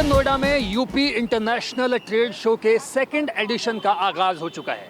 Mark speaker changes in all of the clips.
Speaker 1: Greater Noida में UP international trade show के second edition का आगाज हो चुका है।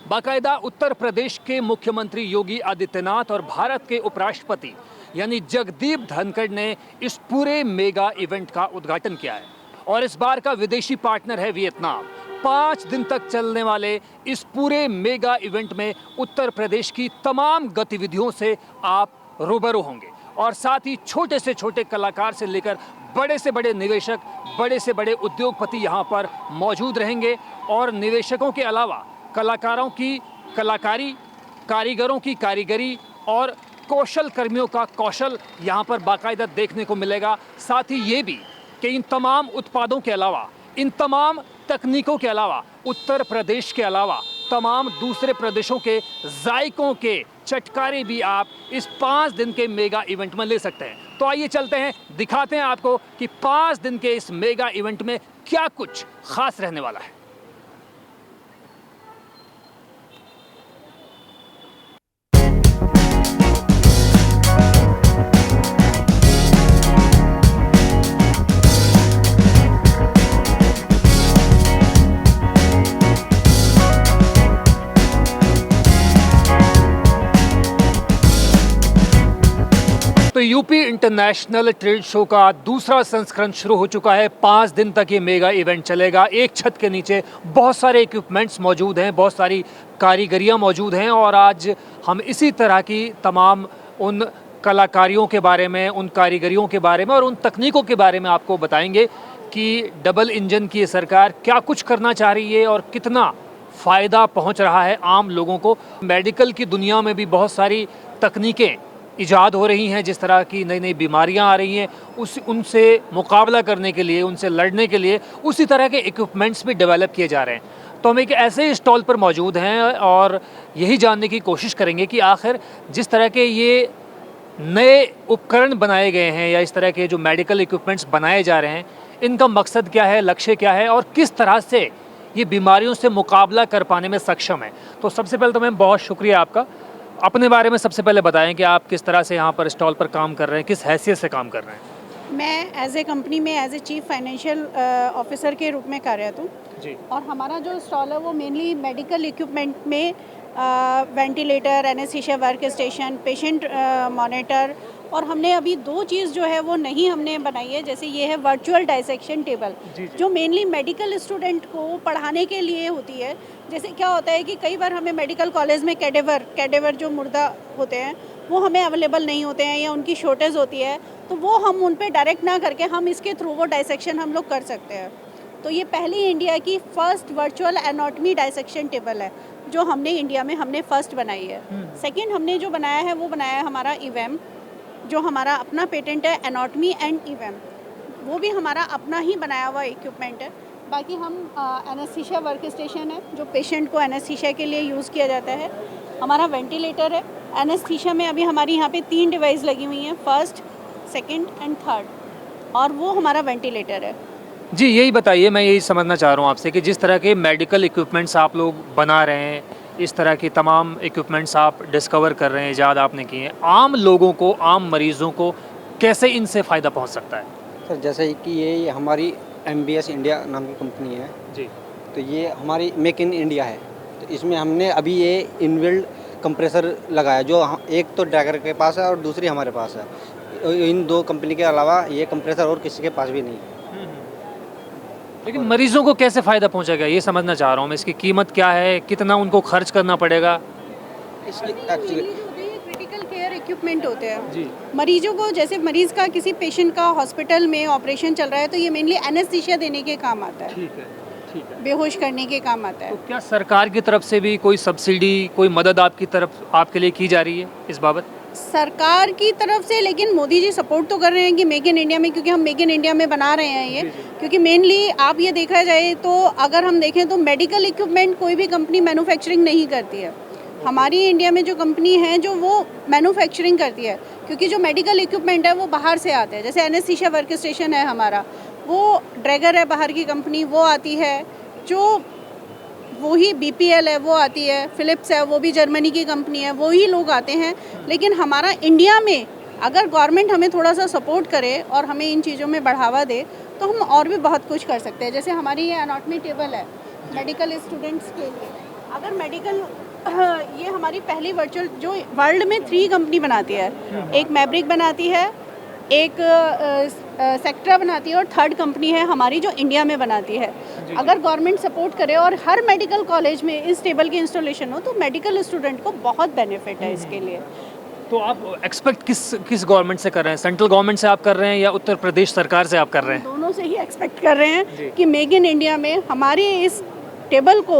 Speaker 1: बाकायदा उत्तर प्रदेश के मुख्यमंत्री योगी आदित्यनाथ और भारत के उपराष्ट्रपति यानी जगदीप धनखड़ ने इस पूरे मेगा इवेंट का उद्घाटन किया है और इस बार का विदेशी पार्टनर है वियतनाम। 5 दिन तक चलने वाले इस पूरे मेगा इवेंट में उत्तर प्रदेश की तमाम गतिविधियों से आप रूबरू होंगे और साथ ही छोटे से छोटे कलाकार से लेकर बड़े से बड़े निवेशक, बड़े से बड़े उद्योगपति यहाँ पर मौजूद रहेंगे और निवेशकों के अलावा कलाकारों की कलाकारी, कारीगरों की कारीगरी और कौशल कर्मियों का कौशल यहाँ पर बाकायदा देखने को मिलेगा। साथ ही ये भी कि इन तमाम उत्पादों के अलावा, इन तमाम तकनीकों के अलावा उत्तर प्रदेश के अलावा तमाम दूसरे प्रदेशों के जायकों के चटकारे भी आप इस 5 दिन के मेगा इवेंट में ले सकते हैं। तो आइए चलते हैं, दिखाते हैं आपको कि 5 दिन के इस मेगा इवेंट में क्या कुछ खास रहने वाला है। तो यूपी इंटरनेशनल ट्रेड शो का दूसरा संस्करण शुरू हो चुका है। 5 दिन तक ये मेगा इवेंट चलेगा। एक छत के नीचे बहुत सारे इक्विपमेंट्स मौजूद हैं, बहुत सारी कारीगरियां मौजूद हैं और आज हम इसी तरह की तमाम उन कलाकारियों के बारे में, उन कारीगरियों के बारे में और उन तकनीकों के बारे में आपको बताएंगे कि डबल इंजन की सरकार क्या कुछ करना चाह रही है और कितना फ़ायदा पहुँच रहा है आम लोगों को। मेडिकल की दुनिया में भी बहुत सारी तकनीकें इजाद हो रही हैं, जिस तरह की नई नई बीमारियां आ रही हैं उनसे मुकाबला करने के लिए, उनसे लड़ने के लिए उसी तरह के इक्विपमेंट्स भी डेवलप किए जा रहे हैं। तो हम एक ऐसे स्टॉल पर मौजूद हैं और यही जानने की कोशिश करेंगे कि आखिर जिस तरह के ये नए उपकरण बनाए गए हैं या इस तरह के जो मेडिकल इक्विपमेंट्स बनाए जा रहे हैं, इनका मकसद क्या है, लक्ष्य क्या है और किस तरह से ये बीमारियों से मुकाबला कर पाने में सक्षम है। तो सबसे पहले तो मैम बहुत शुक्रिया आपका। अपने बारे में सबसे पहले बताएं कि आप किस तरह से यहाँ पर स्टॉल पर काम कर रहे हैं, किस हैसियत से काम कर रहे हैं।
Speaker 2: मैं एज ए कंपनी में as a chief financial officer के रूप में कार्यरत हूँ जी। और हमारा जो स्टॉल है वो मेनली मेडिकल इक्विपमेंट में ventilator, anaesthesia work station, patient monitor और हमने अभी 2 चीज़ जो है वो नहीं हमने बनाई है। जैसे ये है वर्चुअल डाइसेक्शन टेबल जो मेनली मेडिकल स्टूडेंट को पढ़ाने के लिए होती है। जैसे क्या होता है कि कई बार हमें मेडिकल कॉलेज में कैडेवर जो मुर्दा होते हैं वो हमें अवेलेबल नहीं होते हैं या उनकी शॉर्टेज होती है, तो वो हम उन पे डायरेक्ट ना करके हम इसके थ्रू वो डाइसेक्शन हम लोग कर सकते हैं। तो ये पहली इंडिया की first virtual anatomy dissection table है जो हमने इंडिया में फर्स्ट बनाई है। सेकेंड हमने जो बनाया है वो बनाया है हमारा ईवेम, जो हमारा अपना पेटेंट है एनाटॉमी एंड ईवेम, वो भी हमारा अपना ही बनाया हुआ इक्विपमेंट है। बाकी हम एनेस्थीसिया वर्क स्टेशन है जो पेशेंट को एनेस्थीसिया के लिए यूज़ किया जाता है। हमारा वेंटिलेटर है। एनेस्थीसिया में अभी हमारी यहाँ पे 3 डिवाइस लगी हुई हैं, फर्स्ट, सेकंड एंड थर्ड, और वो हमारा वेंटिलेटर है।
Speaker 1: जी यही बताइए, मैं यही समझना चाह रहा हूँ आपसे कि जिस तरह के मेडिकल इक्विपमेंट्स आप लोग बना रहे हैं, इस तरह की तमाम इक्विपमेंट्स आप डिस्कवर कर रहे हैं, ईजाद आपने किए हैं, आम लोगों को, आम मरीज़ों को कैसे इनसे फ़ायदा पहुँच सकता है?
Speaker 3: सर जैसे कि ये हमारी MBS इंडिया नाम की कंपनी है जी, तो ये हमारी मेक इन इंडिया है। तो इसमें हमने अभी ये इनबिल्ड कंप्रेसर लगाया जो एक तो ड्रैगर के पास है और दूसरी हमारे पास है। इन 2 कंपनी के अलावा ये कंप्रेसर और किसी के पास भी नहीं है।
Speaker 1: लेकिन मरीजों को कैसे फ़ायदा पहुंचेगा ये समझना चाह रहा हूँ मैं। इसकी कीमत क्या है, कितना उनको खर्च करना पड़ेगा?
Speaker 3: इसकी एक्चुअली
Speaker 2: क्रिटिकल केयर इक्विपमेंट होते हैं जी। मरीजों को, जैसे मरीज़ का किसी पेशेंट का हॉस्पिटल में ऑपरेशन चल रहा है तो ये मेनली एनेस्थीसिया देने के काम आता है। ठीक है, बेहोश करने के काम आता है।
Speaker 1: तो क्या सरकार की तरफ से भी कोई सब्सिडी, कोई मदद आपकी तरफ आपके लिए की जा रही है इस बाबत?
Speaker 2: सरकार की तरफ से, लेकिन मोदी जी सपोर्ट तो कर रहे हैं कि मेक इन इंडिया में, क्योंकि हम मेक इन इंडिया में बना रहे हैं ये। क्योंकि मेनली आप ये देखा जाए तो अगर हम देखें तो मेडिकल इक्विपमेंट कोई भी कंपनी मैन्युफैक्चरिंग नहीं करती है। हमारी इंडिया में जो कंपनी है जो वो मैन्युफैक्चरिंग करती है, क्योंकि जो मेडिकल इक्विपमेंट है वो बाहर से आते हैं। जैसे एनेस्थीसिया वर्क स्टेशन है हमारा, वो ड्रैगर है बाहर की कंपनी, वो आती है। जो वही BPL है वो आती है, फिलिप्स है वो भी जर्मनी की कंपनी है, वही लोग आते हैं। लेकिन हमारा इंडिया में अगर गवर्नमेंट हमें थोड़ा सा सपोर्ट करे और हमें इन चीज़ों में बढ़ावा दे तो हम और भी बहुत कुछ कर सकते हैं। जैसे हमारी ये एनाटॉमी टेबल है मेडिकल स्टूडेंट्स के लिए। अगर मेडिकल ये हमारी पहली वर्चुअल जो वर्ल्ड में 3 कंपनी बनाती है, एक मैब्रिक बनाती है, एक सेक्ट्रा बनाती है और थर्ड कंपनी है हमारी जो इंडिया में बनाती है। अगर गवर्नमेंट सपोर्ट करे और हर मेडिकल कॉलेज में इस टेबल की इंस्टॉलेशन हो तो मेडिकल स्टूडेंट को बहुत बेनिफिट है इसके लिए।
Speaker 1: तो आप एक्सपेक्ट किस गवर्नमेंट से कर रहे हैं? सेंट्रल गवर्नमेंट से आप कर रहे हैं या उत्तर प्रदेश सरकार से आप कर रहे हैं?
Speaker 2: दोनों से ही एक्सपेक्ट कर रहे हैं कि मेक इन इंडिया में हमारी इस टेबल को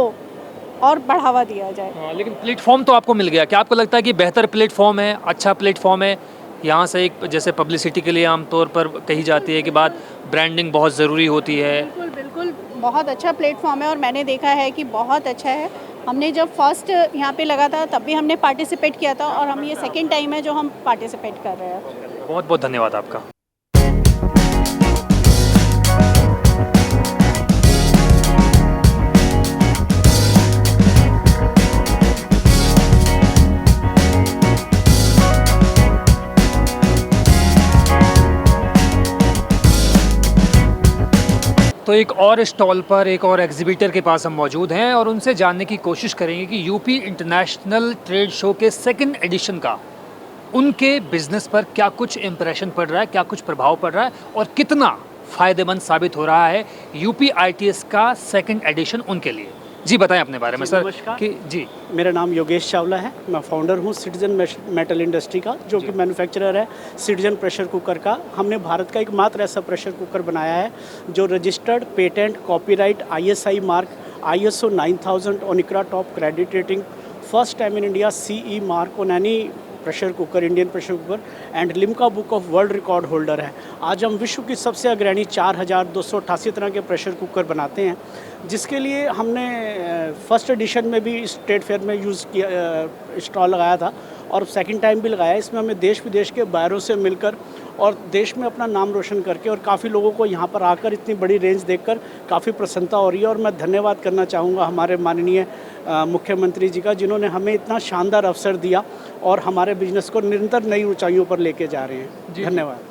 Speaker 2: और बढ़ावा दिया जाए।
Speaker 1: हाँ, लेकिन प्लेटफॉर्म तो आपको मिल गया। क्या आपको लगता है कि बेहतर प्लेटफॉर्म है, अच्छा प्लेटफॉर्म है? यहाँ से एक जैसे पब्लिसिटी के लिए आमतौर पर कही जाती है कि बात ब्रांडिंग बहुत ज़रूरी होती है।
Speaker 2: बिल्कुल बिल्कुल, बहुत अच्छा प्लेटफॉर्म है और मैंने देखा है कि बहुत अच्छा है। हमने जब फर्स्ट यहाँ पे लगा था तब भी हमने पार्टिसिपेट किया था और हम ये सेकंड टाइम है जो हम पार्टिसिपेट कर रहे हैं।
Speaker 1: बहुत बहुत धन्यवाद आपका। तो एक और स्टॉल पर एक और एग्जीबिटर के पास हम मौजूद हैं और उनसे जानने की कोशिश करेंगे कि यूपी इंटरनेशनल ट्रेड शो के सेकंड एडिशन का उनके बिजनेस पर क्या कुछ इम्प्रेशन पड़ रहा है, क्या कुछ प्रभाव पड़ रहा है और कितना फ़ायदेमंद साबित हो रहा है यूपी ITS का सेकंड एडिशन उनके लिए। जी बताएं अपने बारे में सर। कि जी,
Speaker 4: मेरा नाम योगेश चावला है। मैं फाउंडर हूँ सिटीजन मेटल इंडस्ट्री का, जो कि मैन्युफैक्चरर है सिटीजन प्रेशर कुकर का। हमने भारत का एकमात्र ऐसा प्रेशर कुकर बनाया है जो registered, patent, copyright, ISI mark, ISO 9000 Onicra top credit rating, first time in India CE mark on any pressure cooker, Indian pressure cooker and Limca book of world record holder है। आज हम विश्व की सबसे अग्रणी 4288 तरह के प्रेशर कुकर बनाते हैं, जिसके लिए हमने फर्स्ट एडिशन में भी इस ट्रेड फेयर में यूज़ किया, स्टॉल लगाया था और सेकंड टाइम भी लगाया। इसमें हमें देश विदेश के बायरों से मिलकर और देश में अपना नाम रोशन करके और काफ़ी लोगों को यहाँ पर आकर इतनी बड़ी रेंज देखकर काफ़ी प्रसन्नता हो रही है। और मैं धन्यवाद करना चाहूँगा हमारे माननीय मुख्यमंत्री जी का, जिन्होंने हमें इतना शानदार अवसर दिया और हमारे बिजनेस को निरंतर नई ऊंचाइयों पर लेके जा रहे हैं। धन्यवाद।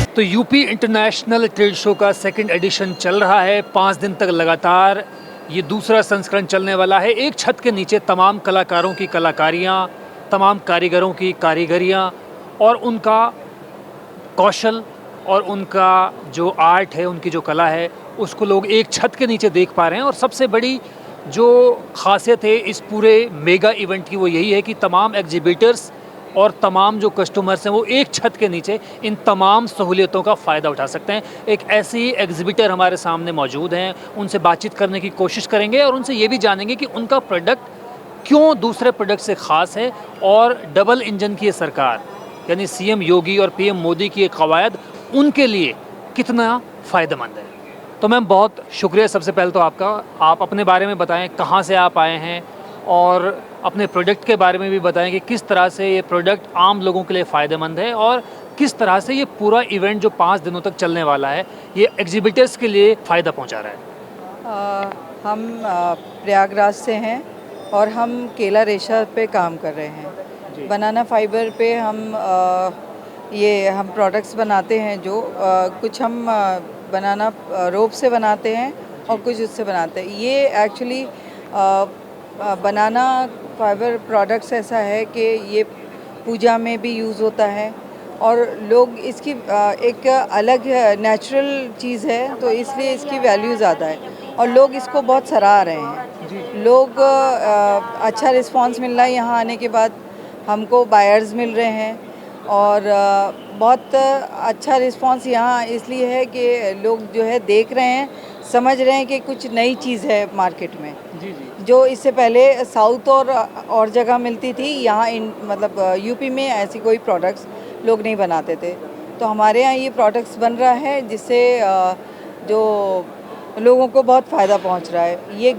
Speaker 1: तो यूपी इंटरनेशनल ट्रेड शो का सेकंड एडिशन चल रहा है 5 दिन तक लगातार। ये दूसरा संस्करण चलने वाला है। एक छत के नीचे तमाम कलाकारों की कलाकारियाँ, तमाम कारीगरों की कारीगरियाँ और उनका कौशल और उनका जो आर्ट है, उनकी जो कला है, उसको लोग एक छत के नीचे देख पा रहे हैं। और सबसे बड़ी जो खासियत है इस पूरे मेगा इवेंट की वो यही है कि तमाम एग्जिबिटर्स और तमाम जो कस्टमर्स हैं वो एक छत के नीचे इन तमाम सहूलियतों का फ़ायदा उठा सकते हैं। एक ऐसे ही एग्जिबिटर हमारे सामने मौजूद हैं, उनसे बातचीत करने की कोशिश करेंगे और उनसे ये भी जानेंगे कि उनका प्रोडक्ट क्यों दूसरे प्रोडक्ट से ख़ास है और डबल इंजन की ये सरकार यानी CM योगी और PM मोदी की ये कवायद उनके लिए कितना फ़ायदेमंद है। तो मैम बहुत शुक्रिया सबसे पहले तो आपका। आप अपने बारे में बताएं, कहाँ से आप आए हैं और अपने प्रोडक्ट के बारे में भी बताएं कि किस तरह से ये प्रोडक्ट आम लोगों के लिए फ़ायदेमंद है और किस तरह से ये पूरा इवेंट जो 5 दिनों तक चलने वाला है ये एग्जिबिटर्स के लिए फ़ायदा पहुंचा रहा है।
Speaker 5: हम प्रयागराज से हैं और हम केला रेशा पे काम कर रहे हैं। बनाना फाइबर पे हम प्रोडक्ट्स बनाते हैं जो कुछ हम बनाना रोप से बनाते हैं और कुछ उससे बनाते हैं। ये एक्चुअली बनाना फाइबर प्रोडक्ट्स ऐसा है कि ये पूजा में भी यूज़ होता है और लोग इसकी एक अलग नेचुरल चीज़ है तो इसलिए इसकी वैल्यू ज़्यादा है और लोग इसको बहुत सराह रहे हैं। लोग अच्छा रिस्पांस मिल रहा है। यहाँ आने के बाद हमको बायर्स मिल रहे हैं और बहुत अच्छा रिस्पांस यहाँ इसलिए है कि लोग जो है देख रहे हैं, समझ रहे हैं कि कुछ नई चीज़ है मार्केट में जो इससे पहले साउथ और जगह मिलती थी। यहाँ मतलब यूपी में ऐसी कोई प्रोडक्ट्स लोग नहीं बनाते थे, तो हमारे यहाँ ये प्रोडक्ट्स बन रहा है जिससे जो लोगों को बहुत फ़ायदा पहुँच रहा है। ये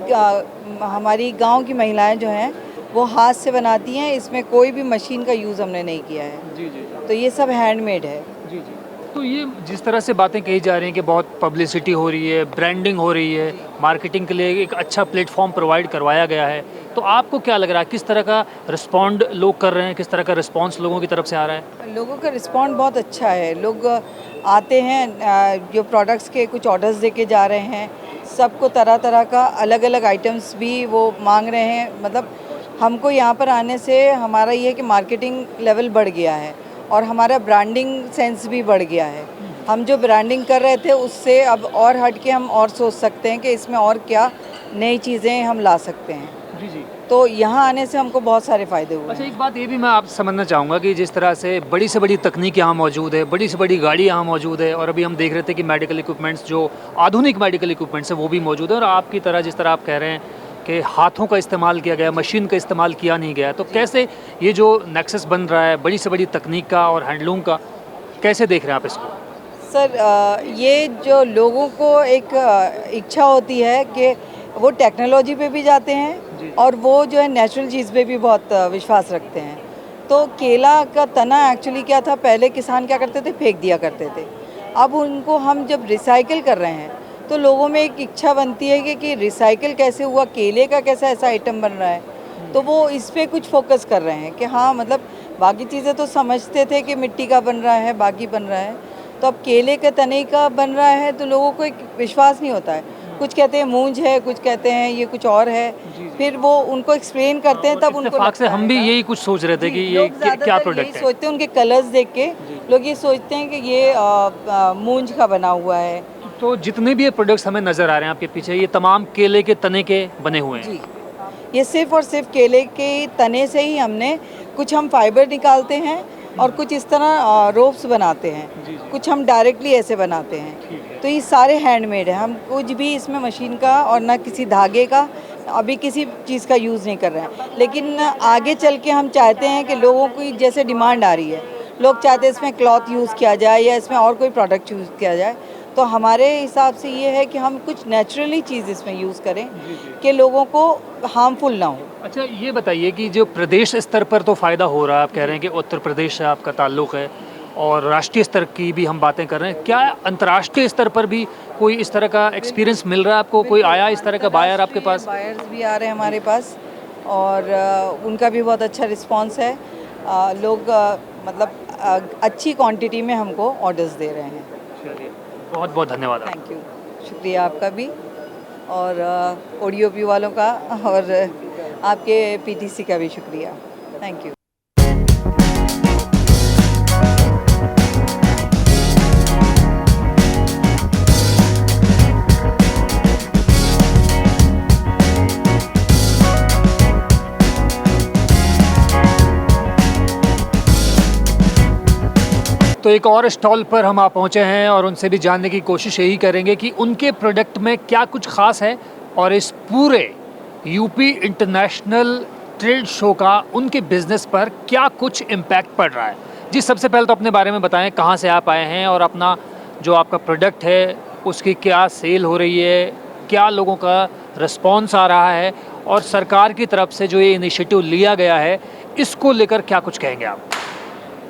Speaker 5: हमारी गांव की महिलाएं जो हैं वो हाथ से बनाती हैं, इसमें कोई भी मशीन का यूज़ हमने नहीं किया है। तो ये सब हैंडमेड है।
Speaker 1: तो ये जिस तरह से बातें कही जा रही हैं कि बहुत पब्लिसिटी हो रही है, ब्रांडिंग हो रही है, मार्केटिंग के लिए एक अच्छा प्लेटफॉर्म प्रोवाइड करवाया गया है, तो आपको क्या लग रहा है किस तरह का रिस्पॉन्ड लोग कर रहे हैं, किस तरह का रिस्पॉन्स लोगों की तरफ से आ रहा है?
Speaker 5: लोगों का रिस्पॉन्ड बहुत अच्छा है। लोग आते हैं, जो प्रोडक्ट्स के कुछ ऑर्डर्स देके जा रहे हैं, सबको तरह तरह का अलग अलग आइटम्स भी वो मांग रहे हैं। मतलब हमको यहाँ पर आने से हमारा ये है कि मार्केटिंग लेवल बढ़ गया है और हमारा ब्रांडिंग सेंस भी बढ़ गया है। हम जो ब्रांडिंग कर रहे थे उससे अब और हट के हम और सोच सकते हैं कि इसमें और क्या नई चीज़ें हम ला सकते हैं।
Speaker 1: जी जी।
Speaker 5: तो यहाँ आने से हमको बहुत सारे फ़ायदे हुए
Speaker 1: अच्छा,
Speaker 5: हैं।
Speaker 1: एक बात ये भी मैं आप समझना चाहूँगा कि जिस तरह से बड़ी तकनीक यहाँ मौजूद है, बड़ी से बड़ी गाड़ी यहाँ मौजूद है, और अभी हम देख रहे थे कि मेडिकल इक्विपमेंट्स, जो आधुनिक मेडिकल इक्विपमेंट्स है वो भी मौजूद है, और आपकी तरह जिस तरह आप कह रहे हैं कि हाथों का इस्तेमाल किया गया, मशीन का इस्तेमाल किया नहीं गया, तो कैसे ये जो नेक्सस बन रहा है बड़ी से बड़ी तकनीक का और हैंडलूम का, कैसे देख रहे हैं आप इसको?
Speaker 5: सर, ये जो लोगों को एक इच्छा होती है कि वो टेक्नोलॉजी पे भी जाते हैं और वो जो है नेचुरल चीज़ पे भी बहुत विश्वास रखते हैं। तो केला का तना एक्चुअली क्या था, पहले किसान क्या करते थे, फेंक दिया करते थे। अब उनको हम जब रिसाइकिल कर रहे हैं तो लोगों में एक इच्छा बनती है कि रिसाइकिल कैसे हुआ, केले का कैसा ऐसा आइटम बन रहा है। तो वो इस पे कुछ फोकस कर रहे हैं कि हाँ, मतलब बाकी चीज़ें तो समझते थे कि मिट्टी का बन रहा है, बाकी बन रहा है, तो अब केले के तने का बन रहा है तो लोगों को एक विश्वास नहीं होता है। कुछ कहते हैं मूंज है, कुछ कहते हैं ये कुछ और है, फिर वो उनको एक्सप्लेन करते हैं तब उनको
Speaker 1: इत्तेफाक से हम भी यही कुछ सोच रहे थे कि ये क्या प्रोडक्ट है।
Speaker 5: सोचते हैं, उनके कलर्स देख के लोग ये सोचते हैं कि ये मूंज का बना हुआ है।
Speaker 1: तो जितने भी ये प्रोडक्ट्स हमें नज़र आ रहे हैं आपके पीछे, ये तमाम केले के तने के बने हुए हैं?
Speaker 5: जी, ये सिर्फ और सिर्फ केले के तने से ही हमने कुछ हम फाइबर निकालते हैं और कुछ इस तरह रोप्स बनाते हैं, कुछ हम डायरेक्टली ऐसे बनाते हैं। तो ये सारे हैंडमेड है, हम कुछ भी इसमें मशीन का और ना किसी धागे का अभी किसी चीज़ का यूज़ नहीं कर रहे हैं। लेकिन आगे चल के हम चाहते हैं कि लोगों की जैसे डिमांड आ रही है, लोग चाहते हैं इसमें क्लॉथ यूज़ किया जाए या इसमें और कोई प्रोडक्ट यूज़ किया जाए, तो हमारे हिसाब से ये है कि हम कुछ नेचुरली चीज़ इसमें यूज़ करें कि लोगों को हार्मफुल ना हो।
Speaker 1: अच्छा, ये बताइए कि जो प्रदेश स्तर पर तो फ़ायदा हो रहा है, आप कह रहे हैं कि उत्तर प्रदेश से आपका ताल्लुक़ है और राष्ट्रीय स्तर की भी हम बातें कर रहे हैं, क्या अंतर्राष्ट्रीय स्तर पर भी कोई इस तरह का एक्सपीरियंस मिल रहा है आपको? कोई आया इस तरह का बायर आपके पास?
Speaker 5: बायर्स भी आ रहे हैं हमारे पास और उनका भी बहुत अच्छा रिस्पांस है। लोग मतलब अच्छी क्वांटिटी में हमको ऑर्डर्स दे रहे हैं।
Speaker 1: चलिए, बहुत बहुत धन्यवाद।
Speaker 5: थैंक यू, शुक्रिया आपका भी और ओडियोपी वालों का और आपके पीटीसी का भी शुक्रिया। Thank you.
Speaker 1: तो एक और स्टॉल पर हम आ पहुँचे हैं और उनसे भी जानने की कोशिश यही करेंगे कि उनके प्रोडक्ट में क्या कुछ ख़ास है और इस पूरे यूपी इंटरनेशनल ट्रेड शो का उनके बिज़नेस पर क्या कुछ इम्पैक्ट पड़ रहा है। जी, सबसे पहले तो अपने बारे में बताएं, कहाँ से आप आए हैं और अपना जो आपका प्रोडक्ट है उसकी क्या सेल हो रही है, क्या लोगों का रिस्पॉन्स आ रहा है, और सरकार की तरफ से जो ये इनिशिएटिव लिया गया है इसको लेकर क्या कुछ कहेंगे आप?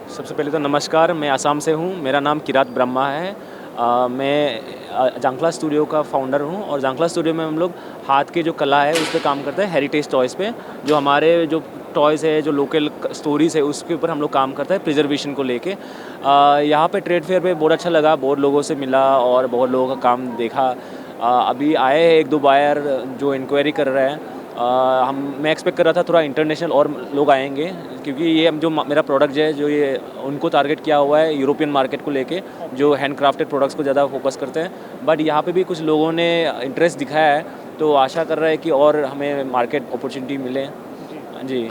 Speaker 6: सबसे पहले तो नमस्कार, मैं आसाम से हूँ, मेरा नाम किरात ब्रह्मा है। मैं जांगला स्टूडियो का फाउंडर हूँ और जांगला स्टूडियो में हम लोग हाथ की जो कला है उस पर काम करते हैं, हेरिटेज टॉयज़ पे। जो हमारे जो टॉयज़ है, जो लोकल स्टोरीज़ है, उसके ऊपर हम लोग काम करते हैं प्रिजर्वेशन को लेके। यहाँ पे ट्रेड फेयर पे बहुत अच्छा लगा, बहुत लोगों से मिला और बहुत लोगों का काम देखा। अभी आए हैं एक दो बायर जो इंक्वायरी कर रहे हैं। मैं एक्सपेक्ट कर रहा था थोड़ा इंटरनेशनल और लोग आएंगे, क्योंकि ये जो मेरा प्रोडक्ट है जो ये उनको टारगेट किया हुआ है यूरोपियन मार्केट को लेके, जो हैंड क्राफ्टेड प्रोडक्ट्स को ज़्यादा फोकस करते हैं। बट यहाँ पे भी कुछ लोगों ने इंटरेस्ट दिखाया है, तो आशा कर रहे हैं कि और हमें मार्केट अपॉर्चुनिटी मिले। जी,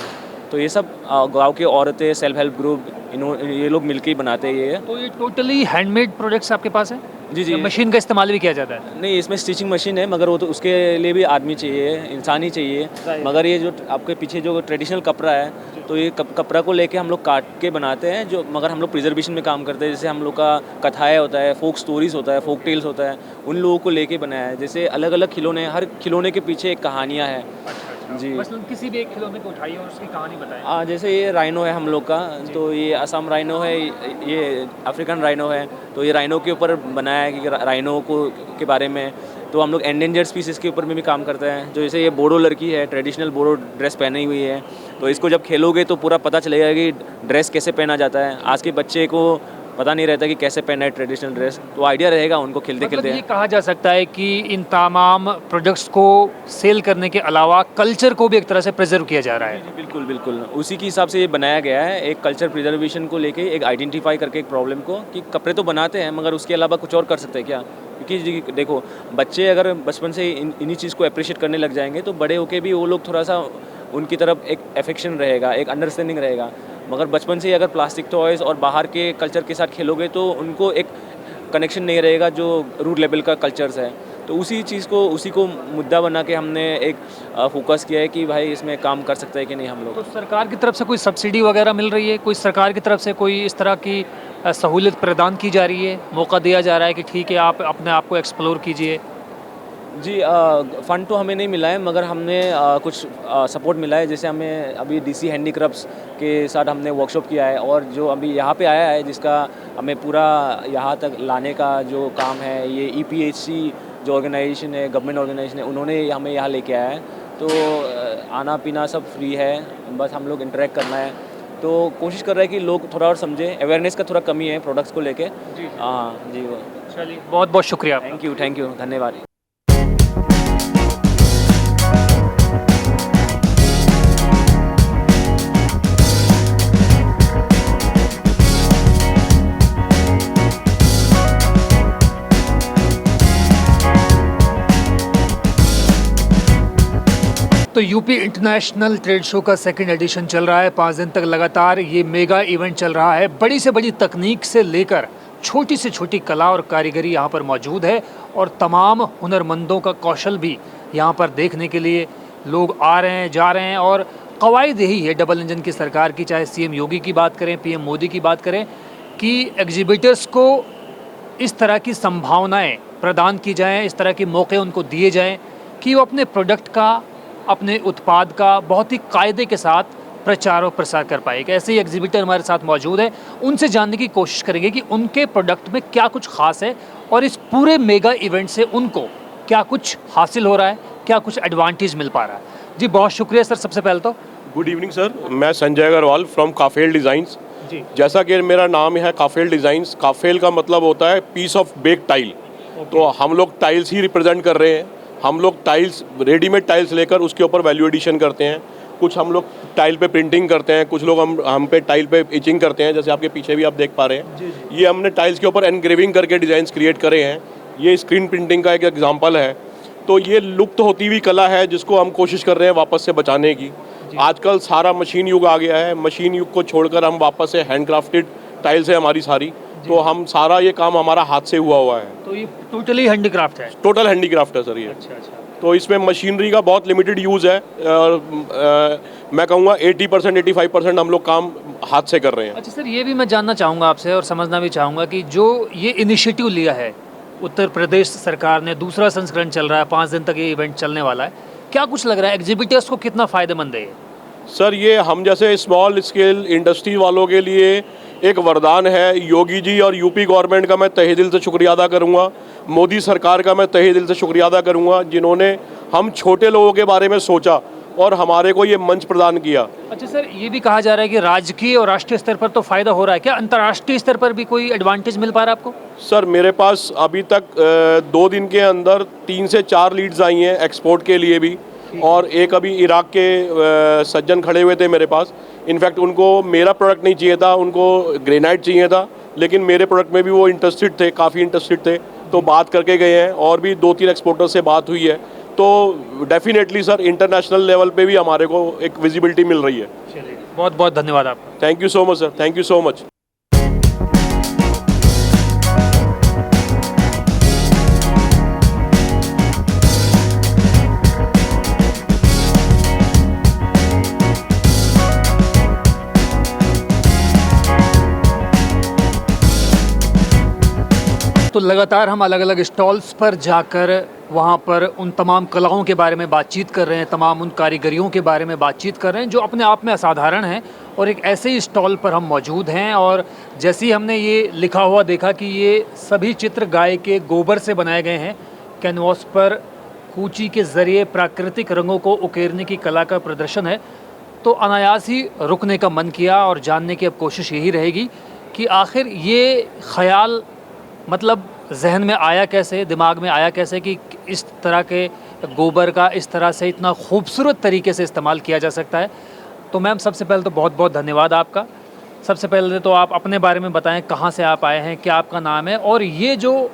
Speaker 6: तो ये सब गाँव की औरतें, सेल्फ हेल्प ग्रुप, ये लोग मिलकर ही बनाते हैं ये।
Speaker 1: तो ये टोटली हैंडमेड प्रोडक्ट्स आपके पास है?
Speaker 6: जी जी।
Speaker 1: मशीन का इस्तेमाल भी किया जाता है?
Speaker 6: नहीं, इसमें स्टिचिंग मशीन है, मगर वो तो उसके लिए भी आदमी चाहिए, इंसान ही चाहिए। मगर ये जो आपके पीछे जो ट्रेडिशनल कपड़ा है, तो ये कपड़ा को लेके हम लोग काट के बनाते हैं, जो मगर हम लोग प्रिजर्वेशन में काम करते हैं। जैसे हम लोग का कथाएँ होता है, फोक स्टोरीज़ होता है, फोक टेल्स होता है, उन लोगों को लेके बनाया है। जैसे अलग अलग खिलौने, हर खिलौने के पीछे एक कहानियाँ है। जी।
Speaker 1: मसलन किसी भी एक खिलौने को उठाइए और उसकी कहानी बताएं।
Speaker 6: जैसे ये राइनो है हम लोग का, तो ये असम राइनो है, ये अफ्रीकन राइनो है। तो ये राइनो के ऊपर बनाया है कि राइनो को के बारे में। तो हम लोग एंडेंजर्ड स्पीसीज़ के ऊपर में भी काम करते हैं। जो जैसे ये बोडो लड़की है, ट्रेडिशनल बोडो ड्रेस पहनी हुई है, तो इसको जब खेलोगे तो पूरा पता चलेगा कि ड्रेस कैसे पहना जाता है। आज के बच्चे को पता नहीं रहता कि कैसे पहना है ट्रेडिशनल ड्रेस, तो आइडिया रहेगा उनको खेलते
Speaker 1: मतलब
Speaker 6: खेलते।
Speaker 1: ये कहा जा सकता है कि इन तमाम प्रोडक्ट्स को सेल करने के अलावा कल्चर को भी एक तरह से प्रिजर्व किया जा रहा है।
Speaker 6: जी, बिल्कुल बिल्कुल उसी के हिसाब से ये बनाया गया है, एक कल्चर प्रिजर्वेशन को लेके, एक आइडेंटिफाई करके एक प्रॉब्लम को, कि कपड़े तो बनाते हैं मगर उसके अलावा कुछ और कर सकते हैं क्या। क्योंकि जी देखो, बच्चे अगर बचपन से इन्हीं चीज़ को अप्रिशिएट करने लग जाएंगे तो बड़े होके भी वो लोग थोड़ा सा उनकी तरफ एक अफेक्शन रहेगा, एक अंडरस्टैंडिंग रहेगा। मगर बचपन से ही अगर प्लास्टिक टॉयज़ और बाहर के कल्चर के साथ खेलोगे तो उनको एक कनेक्शन नहीं रहेगा जो रूट लेवल का कल्चर्स है। तो उसी को मुद्दा बना के हमने एक फोकस किया है कि भाई इसमें काम कर सकते हैं कि नहीं हम लोग।
Speaker 1: तो सरकार की तरफ से कोई सब्सिडी वगैरह मिल रही है, कोई सरकार की तरफ से कोई इस तरह की सहूलियत प्रदान की जा रही है, मौका दिया जा रहा है कि ठीक है आप अपने आप को एक्सप्लोर कीजिए?
Speaker 6: जी, फ़ंड तो हमें नहीं मिला है, मगर हमने कुछ सपोर्ट मिला है। जैसे हमें अभी डीसी हैंडीक्राफ्ट्स के साथ हमने वर्कशॉप किया है, और जो अभी यहाँ पे आया है जिसका हमें पूरा यहाँ तक लाने का जो काम है, ये EPHC जो ऑर्गेनाइजेशन है, गवर्नमेंट ऑर्गेनाइजेशन है, उन्होंने हमें यहाँ लेके आया है। तो आना पीना सब फ्री है, बस हम लोग इंटरेक्ट करना है। तो कोशिश कर रहे हैं कि लोग थोड़ा और समझें, अवेयरनेस का थोड़ा कमी है प्रोडक्ट्स को लेके। हाँ जी, वो
Speaker 1: चलिए, बहुत बहुत शुक्रिया।
Speaker 6: थैंक यू, धन्यवाद।
Speaker 1: तो यूपी इंटरनेशनल ट्रेड शो का सेकंड एडिशन चल रहा है। 5 दिन तक लगातार ये मेगा इवेंट चल रहा है। बड़ी से बड़ी तकनीक से लेकर छोटी से छोटी कला और कारीगरी यहाँ पर मौजूद है, और तमाम हुनरमंदों का कौशल भी यहाँ पर देखने के लिए लोग आ रहे हैं, जा रहे हैं। और कवायद यही है डबल इंजन की सरकार की, चाहे CM योगी की बात करें, PM मोदी की बात करें, कि एग्जिबिटर्स को इस तरह की संभावनाएं प्रदान की जाएं, इस तरह के मौके उनको दिए जाएं कि वो अपने प्रोडक्ट का, अपने उत्पाद का बहुत ही कायदे के साथ प्रचार और प्रसार कर पाए। ऐसे ही एग्जिबिटर हमारे साथ मौजूद है, उनसे जानने की कोशिश करेंगे कि उनके प्रोडक्ट में क्या कुछ खास है और इस पूरे मेगा इवेंट से उनको क्या कुछ हासिल हो रहा है, क्या कुछ एडवांटेज मिल पा रहा है। जी बहुत शुक्रिया सर। सबसे पहले तो
Speaker 7: गुड इवनिंग सर, मैं संजय अग्रवाल फ्रॉम काफेल डिज़ाइंस।
Speaker 1: जी,
Speaker 7: जैसा कि मेरा नाम है काफेल डिज़ाइंस, काफेल का मतलब होता है पीस ऑफ बेक टाइल। तो हम लोग टाइल्स ही रिप्रेजेंट कर रहे हैं। हम लोग टाइल्स, रेडीमेड टाइल्स लेकर उसके ऊपर वैल्यू एडिशन करते हैं। कुछ हम लोग टाइल पे प्रिंटिंग करते हैं, कुछ लोग हम पे टाइल पे इचिंग करते हैं, जैसे आपके पीछे भी आप देख पा रहे हैं। ये हमने टाइल्स के ऊपर एनग्रेविंग करके डिज़ाइंस क्रिएट करे हैं। ये स्क्रीन प्रिंटिंग का एक एग्जांपल है। तो ये लुप्त होती हुई कला है जिसको हम कोशिश कर रहे हैं वापस से बचाने की। आजकल सारा मशीन युग आ गया है, मशीन युग को छोड़कर हम वापस से हैंडक्राफ्टेड टाइल्स है हमारी सारी। तो हम सारा ये काम हमारा हाथ से हुआ है।
Speaker 1: तो ये टोटली हैंडीक्राफ्ट है?
Speaker 7: टोटल हैंडीक्राफ्ट है सर ये।
Speaker 1: अच्छा।
Speaker 7: तो इसमें मशीनरी का बहुत लिमिटेड यूज़ है, और मैं कहूँगा 80% 85% हम लोग काम हाथ से कर रहे हैं।
Speaker 1: अच्छा सर, ये भी मैं जानना चाहूँगा आपसे और समझना भी चाहूँगा कि जो ये इनिशिएटिव लिया है उत्तर प्रदेश सरकार ने, दूसरा संस्करण चल रहा है, 5 दिन तक ये इवेंट चलने वाला है, क्या कुछ लग रहा है एग्जिबिटर्स को कितना फ़ायदेमंद है ये?
Speaker 7: सर ये हम जैसे स्मॉल स्केल इंडस्ट्री वालों के लिए एक वरदान है। योगी जी और यूपी गवर्नमेंट का मैं तहे दिल से शुक्रिया अदा करूँगा, मोदी सरकार का मैं तहे दिल से शुक्रिया अदा करूँगा, जिन्होंने हम छोटे लोगों के बारे में सोचा और हमारे को ये मंच प्रदान किया।
Speaker 1: अच्छा सर, ये भी कहा जा रहा है कि राजकीय और राष्ट्रीय स्तर पर तो फ़ायदा हो रहा है, क्या अंतर्राष्ट्रीय स्तर पर भी कोई एडवांटेज मिल पा रहा है आपको?
Speaker 7: सर मेरे पास अभी तक 2 दिन के अंदर 3 से 4 लीड्स आई हैं एक्सपोर्ट के लिए भी, और एक अभी इराक के सज्जन खड़े हुए थे मेरे पास। इनफैक्ट उनको मेरा प्रोडक्ट नहीं चाहिए था, उनको ग्रेनाइट चाहिए था, लेकिन मेरे प्रोडक्ट में भी वो इंटरेस्टेड थे, काफ़ी इंटरेस्टेड थे। तो बात करके गए हैं, और भी 2-3 एक्सपोर्टर से बात हुई है। तो डेफिनेटली सर इंटरनेशनल लेवल पे भी हमारे को एक विजिबिलिटी मिल रही है।
Speaker 1: चलिए, बहुत बहुत धन्यवाद आपका।
Speaker 7: Thank you so much sir, thank you so much.
Speaker 1: तो लगातार हम अलग अलग स्टॉल्स पर जाकर वहाँ पर उन तमाम कलाओं के बारे में बातचीत कर रहे हैं, तमाम उन कारीगरियों के बारे में बातचीत कर रहे हैं जो अपने आप में असाधारण हैं। और एक ऐसे ही स्टॉल पर हम मौजूद हैं और जैसे ही हमने ये लिखा हुआ देखा कि ये सभी चित्र गाय के गोबर से बनाए गए हैं, कैनवास पर कूची के ज़रिए प्राकृतिक रंगों को उकेरने की कला का प्रदर्शन है, तो अनायास ही रुकने का मन किया और जानने की अब कोशिश यही रहेगी कि आखिर ये ख़याल मतलब जहन में आया कैसे, दिमाग में आया कैसे कि इस तरह के गोबर का इस तरह से इतना खूबसूरत तरीके से इस्तेमाल किया जा सकता है। तो मैम सबसे पहले तो बहुत बहुत धन्यवाद आपका। सबसे पहले तो आप अपने बारे में बताएं, कहाँ से आप आए हैं, क्या आपका नाम है, और ये जो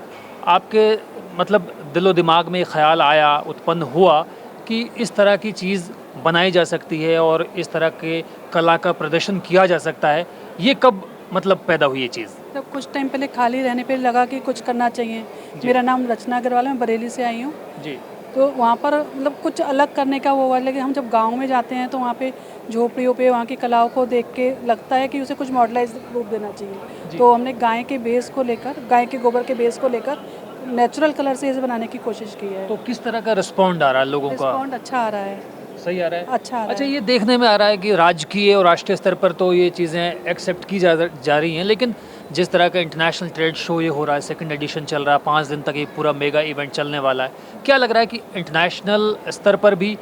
Speaker 1: आपके मतलब दिलो दिमाग में ख्याल आया, उत्पन्न हुआ कि इस तरह की चीज़ बनाई जा सकती है और इस तरह के कला का प्रदर्शन किया जा सकता है, ये कब मतलब पैदा हुई ये चीज़?
Speaker 8: जब कुछ टाइम पहले खाली रहने पे लगा कि कुछ करना चाहिए। मेरा नाम रचना अग्रवाल है, मैं बरेली से आई हूँ
Speaker 1: जी।
Speaker 8: तो वहाँ पर मतलब कुछ अलग करने का वो हुआ, लेकिन हम जब गांव में जाते हैं तो वहाँ पे झोपड़ियों पे वहाँ की कलाओं को देख के लगता है कि उसे कुछ मॉडलाइज रूप देना चाहिए। तो हमने गाय के बेस को लेकर, गाय के गोबर के बेस को लेकर नेचुरल कलर से इसे बनाने की कोशिश की है।
Speaker 1: तो किस तरह का रिस्पॉन्ड आ रहा है लोगों का?
Speaker 8: रिस्पॉन्ड अच्छा आ रहा है।
Speaker 1: सही आ रहा है?
Speaker 8: अच्छा आ रहा
Speaker 1: अच्छा,
Speaker 8: है।
Speaker 1: ये देखने में आ रहा है कि राजकीय और राष्ट्रीय स्तर पर तो ये चीज़ें एक्सेप्ट की जा रही हैं, लेकिन जिस तरह का इंटरनेशनल ट्रेड शो ये हो रहा है, सेकंड एडिशन चल रहा है, 5 दिन तक ये पूरा मेगा इवेंट चलने वाला है, क्या लग रहा है कि इंटरनेशनल स्तर पर भी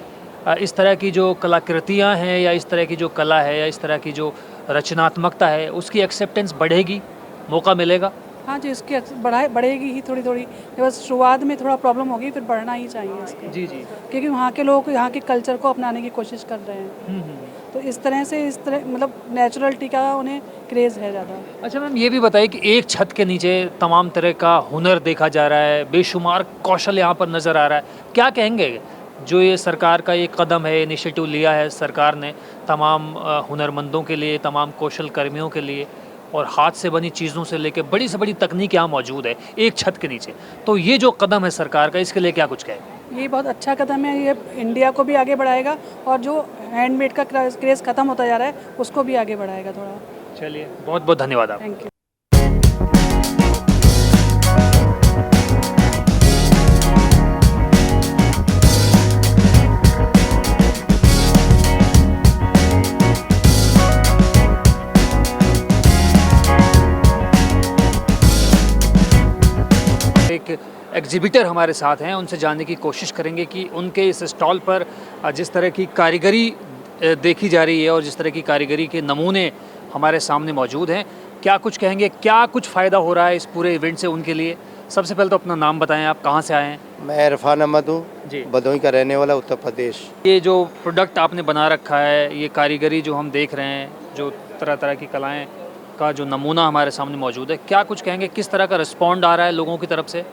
Speaker 1: इस तरह की जो कलाकृतियाँ हैं या इस तरह की जो कला है या इस तरह की जो रचनात्मकता है उसकी एक्सेप्टेंस बढ़ेगी, मौका मिलेगा?
Speaker 8: हाँ जी, इसकी बढ़ेगी ही थोड़ी थोड़ी। बस शुरुआत में थोड़ा प्रॉब्लम होगी, फिर बढ़ना ही चाहिए इसकी।
Speaker 1: जी जी।
Speaker 8: क्योंकि वहाँ के लोग यहाँ के कल्चर को अपनाने की कोशिश कर रहे हैं। तो इस तरह मतलब नेचुरलिटी का उन्हें क्रेज़ है ज़्यादा।
Speaker 1: अच्छा मैम, ये भी बताइए कि एक छत के नीचे तमाम तरह का हुनर देखा जा रहा है, बेशुमार कौशल यहाँ पर नज़र आ रहा है, क्या कहेंगे जो ये सरकार का ये कदम है, इनिशिएटिव लिया है सरकार ने तमाम हुनरमंदों के लिए, तमाम कौशल कर्मियों के लिए, और हाथ से बनी चीज़ों से लेकर बड़ी से बड़ी तकनीक यहाँ मौजूद है एक छत के नीचे, तो ये जो कदम है सरकार का, इसके लिए क्या कुछ कहें?
Speaker 8: ये बहुत अच्छा कदम है, ये इंडिया को भी आगे बढ़ाएगा और जो हैंडमेड का क्रेज़ ख़त्म होता जा रहा है उसको भी आगे बढ़ाएगा थोड़ा।
Speaker 1: चलिए, बहुत बहुत धन्यवाद आप।
Speaker 8: Thank you.
Speaker 1: एक एग्जिबिटर हमारे साथ हैं, उनसे जानने की कोशिश करेंगे कि उनके इस स्टॉल पर जिस तरह की कारीगरी देखी जा रही है और जिस तरह की कारीगरी के नमूने हमारे सामने मौजूद हैं, क्या कुछ कहेंगे, क्या कुछ फ़ायदा हो रहा है इस पूरे इवेंट से उनके लिए? सबसे पहले तो अपना नाम बताएं, आप कहाँ से आए हैं?
Speaker 9: मैं इरफान अहमद हूँ
Speaker 1: जी।
Speaker 9: भदोही का रहने वाला, उत्तर प्रदेश।
Speaker 1: ये जो प्रोडक्ट आपने बना रखा है, ये कारीगरी जो हम देख रहे हैं, जो तरह तरह की कलाएँ का जो नमूना हमारे सामने मौजूद है, क्या कुछ कहेंगे, किस तरह का रिस्पॉन्ड आ रहा है लोगों की तरफ से?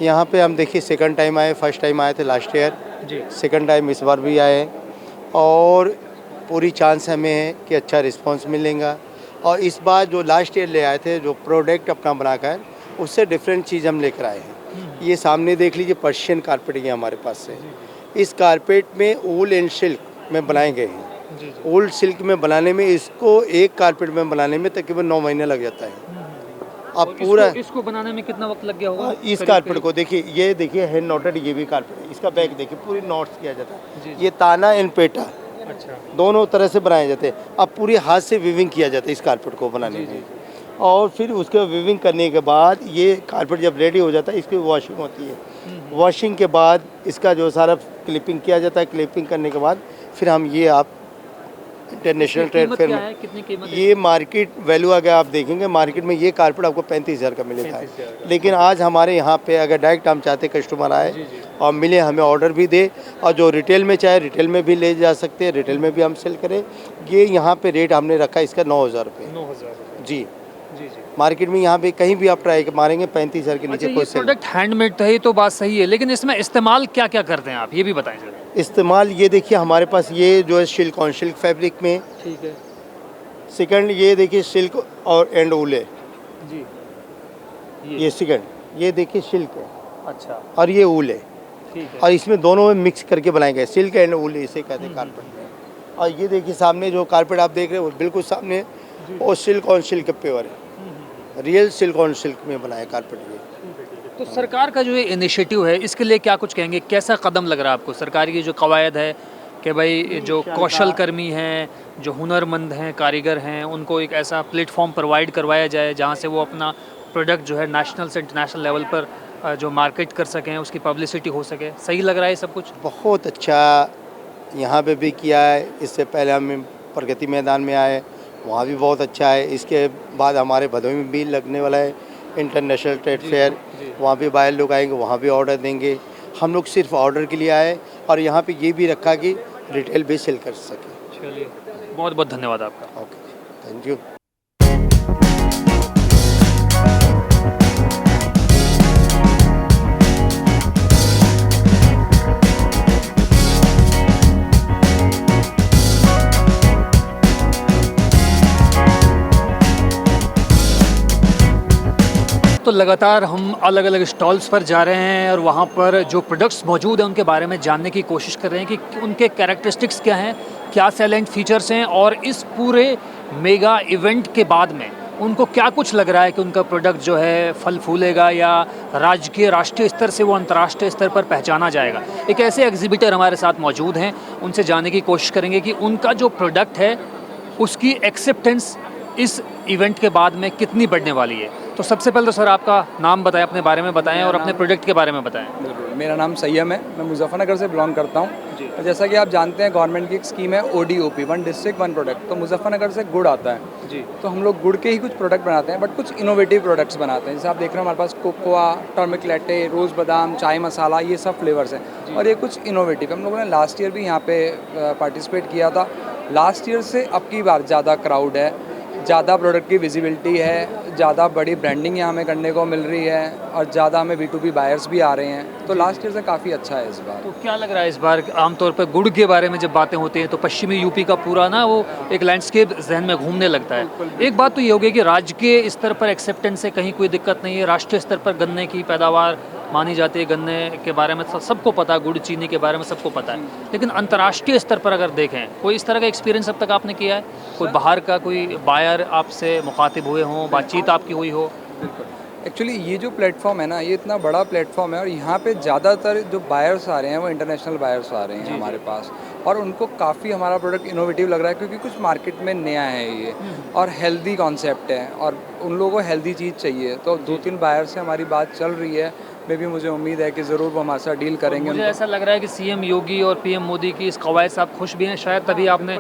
Speaker 9: यहाँ पे हम देखिए सेकंड टाइम आए, फर्स्ट टाइम आए थे लास्ट ईयर
Speaker 1: जी।
Speaker 9: सेकंड टाइम इस बार भी आए और पूरी चांस हमें है कि अच्छा रिस्पांस मिलेगा। और इस बार जो लास्ट ईयर ले आए थे, जो प्रोडक्ट अपना बनाकर, उससे डिफरेंट चीज़ हम लेकर आए हैं। ये सामने देख लीजिए, पर्शियन कारपेट है हमारे पास से। इस कारपेट में वूल एंड सिल्क में बनाए गए हैं। वूल सिल्क में बनाने में, इसको एक कारपेट में बनाने में तकरीबन 9 महीने लग जाता है। अब पूरा
Speaker 1: इसको बनाने में कितना वक्त लग गया होगा?
Speaker 9: इस कारपेट को देखिए, ये देखिए हैंड नॉटेड, ये भी कारपेट है, इसका बैक देखिए पूरी नॉट्स किया जाता है। ये ताना एंड पेटा
Speaker 1: अच्छा,
Speaker 9: दोनों तरह से बनाए जाते हैं। अब पूरी हाथ से वीविंग किया जाता है इस कारपेट को बनाने में, और फिर उसके वीविंग करने के बाद ये कारपेट जब रेडी हो जाता है, इसकी वॉशिंग होती है। वॉशिंग के बाद इसका जो सारा क्लिपिंग किया जाता है, क्लिपिंग करने के बाद फिर हम ये आप इंटरनेशनल ट्रेड फेयर में,
Speaker 1: कितनी कीमत है?
Speaker 9: ये मार्केट वैल्यू अगर आप देखेंगे मार्केट में ये कारपेट आपको 35,000 का मिलेगा। लेकिन आज हमारे यहाँ पे अगर डायरेक्ट हम चाहते कस्टमर आए और मिले, हमें ऑर्डर भी दे, और जो रिटेल में चाहे रिटेल में भी ले जा सकते हैं, रिटेल में भी हम सेल करें। ये यहाँ पे रेट हमने रखा है इसका 9,000 रुपये।
Speaker 1: 9,000
Speaker 9: जी।
Speaker 1: जी जी।
Speaker 9: मार्केट में यहाँ पे कहीं भी आप ट्राई मारेंगे 35,000 के नीचे कोई सेल।
Speaker 1: प्रोडक्ट हैंडमेड तो है, तो बात सही है, लेकिन इसमें इस्तेमाल क्या क्या करते हैं आप, ये भी बताएं जरा।
Speaker 9: इस्तेमाल ये देखिए, हमारे पास ये जो है सिल्क ऑन सिल्क फैब्रिक में,
Speaker 1: ठीक है
Speaker 9: सेकंड ये देखिए सिल्क और एंड वूल है
Speaker 1: जी।
Speaker 9: ये सेकंड, ये देखिए सिल्क है
Speaker 1: अच्छा,
Speaker 9: और ये वूल है,
Speaker 1: ठीक है।
Speaker 9: और इसमें दोनों में मिक्स करके बनाए गए सिल्क एंड वूल, इसे कहते हैं कारपेट में। और ये देखिए सामने जो कारपेट आप देख रहे हो बिल्कुल सामने, वो सिल्क ऑन सिल्क प्योर है, रियल सिल्क ऑन सिल्क में बनाया कारपेट ये।
Speaker 1: तो सरकार का जो ये इनिशिएटिव है इसके लिए क्या कुछ कहेंगे, कैसा कदम लग रहा है आपको? सरकार की जो कवायद है कि भाई जो कौशल कर्मी हैं, जो हुनरमंद हैं, कारीगर हैं, उनको एक ऐसा प्लेटफॉर्म प्रोवाइड करवाया जाए जहाँ से वो अपना प्रोडक्ट जो है नेशनल से इंटरनेशनल लेवल पर जो मार्केट कर सकें, उसकी पब्लिसिटी हो सके। सही लग रहा है सब कुछ?
Speaker 9: बहुत अच्छा यहाँ पे भी किया है। इससे पहले हम प्रगति मैदान में आए, वहाँ भी बहुत अच्छा है। इसके बाद हमारे भदोही में भी लगने वाला है इंटरनेशनल ट्रेड फेयर, वहाँ भी बाहर लोग आएंगे, वहाँ भी ऑर्डर देंगे। हम लोग सिर्फ ऑर्डर के लिए आए और यहाँ पे ये भी रखा कि रिटेल भी सेल कर सके।
Speaker 1: चलिए, बहुत बहुत धन्यवाद आपका।
Speaker 9: Okay, thank you.
Speaker 1: तो लगातार हम अलग अलग स्टॉल्स पर जा रहे हैं और वहाँ पर जो प्रोडक्ट्स मौजूद हैं उनके बारे में जानने की कोशिश कर रहे हैं कि उनके कैरेक्टरिस्टिक्स क्या हैं, क्या सेलेंट फीचर्स हैं और इस पूरे मेगा इवेंट के बाद में उनको क्या कुछ लग रहा है कि उनका प्रोडक्ट जो है फल फूलेगा या राजकीय राष्ट्रीय स्तर से वो अंतर्राष्ट्रीय स्तर पर पहचाना जाएगा। एक ऐसे एग्जिबिटर हमारे साथ मौजूद हैं, उनसे जानने की कोशिश करेंगे कि उनका जो प्रोडक्ट है उसकी एक्सेप्टेंस इस इवेंट के बाद में कितनी बढ़ने वाली है। तो सबसे पहले तो सर आपका नाम बताएं, अपने बारे में बताएं और अपने प्रोडक्ट के बारे में बताएं।
Speaker 10: बिल्कुल, मेरा नाम सैयम है, मैं मुजफ्फरनगर से बिलोंग करता हूँ। तो जैसा कि आप जानते हैं गवर्नमेंट की एक स्कीम है ODOP, one district one product. तो मुजफ्फरनगर से गुड़ आता है जी, तो हम लोग गुड़ के ही कुछ प्रोडक्ट बनाते हैं, बट कुछ इनोवेटिव प्रोडक्ट्स बनाते हैं। जैसे आप देख रहे हैं हमारे पास कोकोआ, टर्मिक लैटे, रोज़ बादाम, चाय मसाला, ये सब फ्लेवर्स हैं और ये कुछ इनोवेटिव। हम लोगों ने लास्ट ईयर भी यहाँ पे पार्टिसिपेट किया था। लास्ट ईयर से अब की बार ज़्यादा क्राउड है, ज़्यादा प्रोडक्ट की विजिबिलिटी है, ज़्यादा बड़ी ब्रांडिंग यहाँ हमें करने को मिल रही है और ज़्यादा हमें B2B बायर्स भी आ रहे हैं। तो लास्ट ईयर से काफ़ी अच्छा है इस बार।
Speaker 1: तो क्या लग रहा है इस बार? आमतौर पर गुड़ के बारे में जब बातें होती हैं तो पश्चिमी यूपी का पूरा ना वो एक लैंडस्केप जहन में घूमने लगता है। एक बात तो ये होगी कि राज्य के स्तर पर एक्सेप्टेंस से कहीं कोई दिक्कत नहीं है, राष्ट्रीय स्तर पर गन्ने की पैदावार मानी जाती है, गन्ने के बारे में सबको पता है, गुड़ चीनी के बारे में सबको पता है, लेकिन अंतर्राष्ट्रीय स्तर पर अगर देखें कोई इस तरह का एक्सपीरियंस अब तक आपने किया है? कोई बाहर का कोई बायर आपसे मुखातिब हुए हों, बातचीत आपकी हुई हो?
Speaker 10: एक्चुअली ये जो प्लेटफॉर्म है ना, ये इतना बड़ा प्लेटफॉर्म है और यहाँ पे ज़्यादातर जो बायर्स आ रहे हैं वो इंटरनेशनल बायर्स आ रहे हैं हमारे पास, और उनको काफ़ी हमारा प्रोडक्ट इनोवेटिव लग रहा है क्योंकि कुछ मार्केट में नया है ये और हेल्दी कॉन्सेप्ट है और उन लोगों को हेल्दी चीज़ चाहिए। तो 2-3 बायर से हमारी बात चल रही है, मे भी मुझे उम्मीद है कि ज़रूर वो हमारे साथ डील करेंगे।
Speaker 1: मुझे ऐसा लग रहा है कि CM योगी और PM मोदी की इस कवायद से आप खुश भी हैं, शायद तभी आपने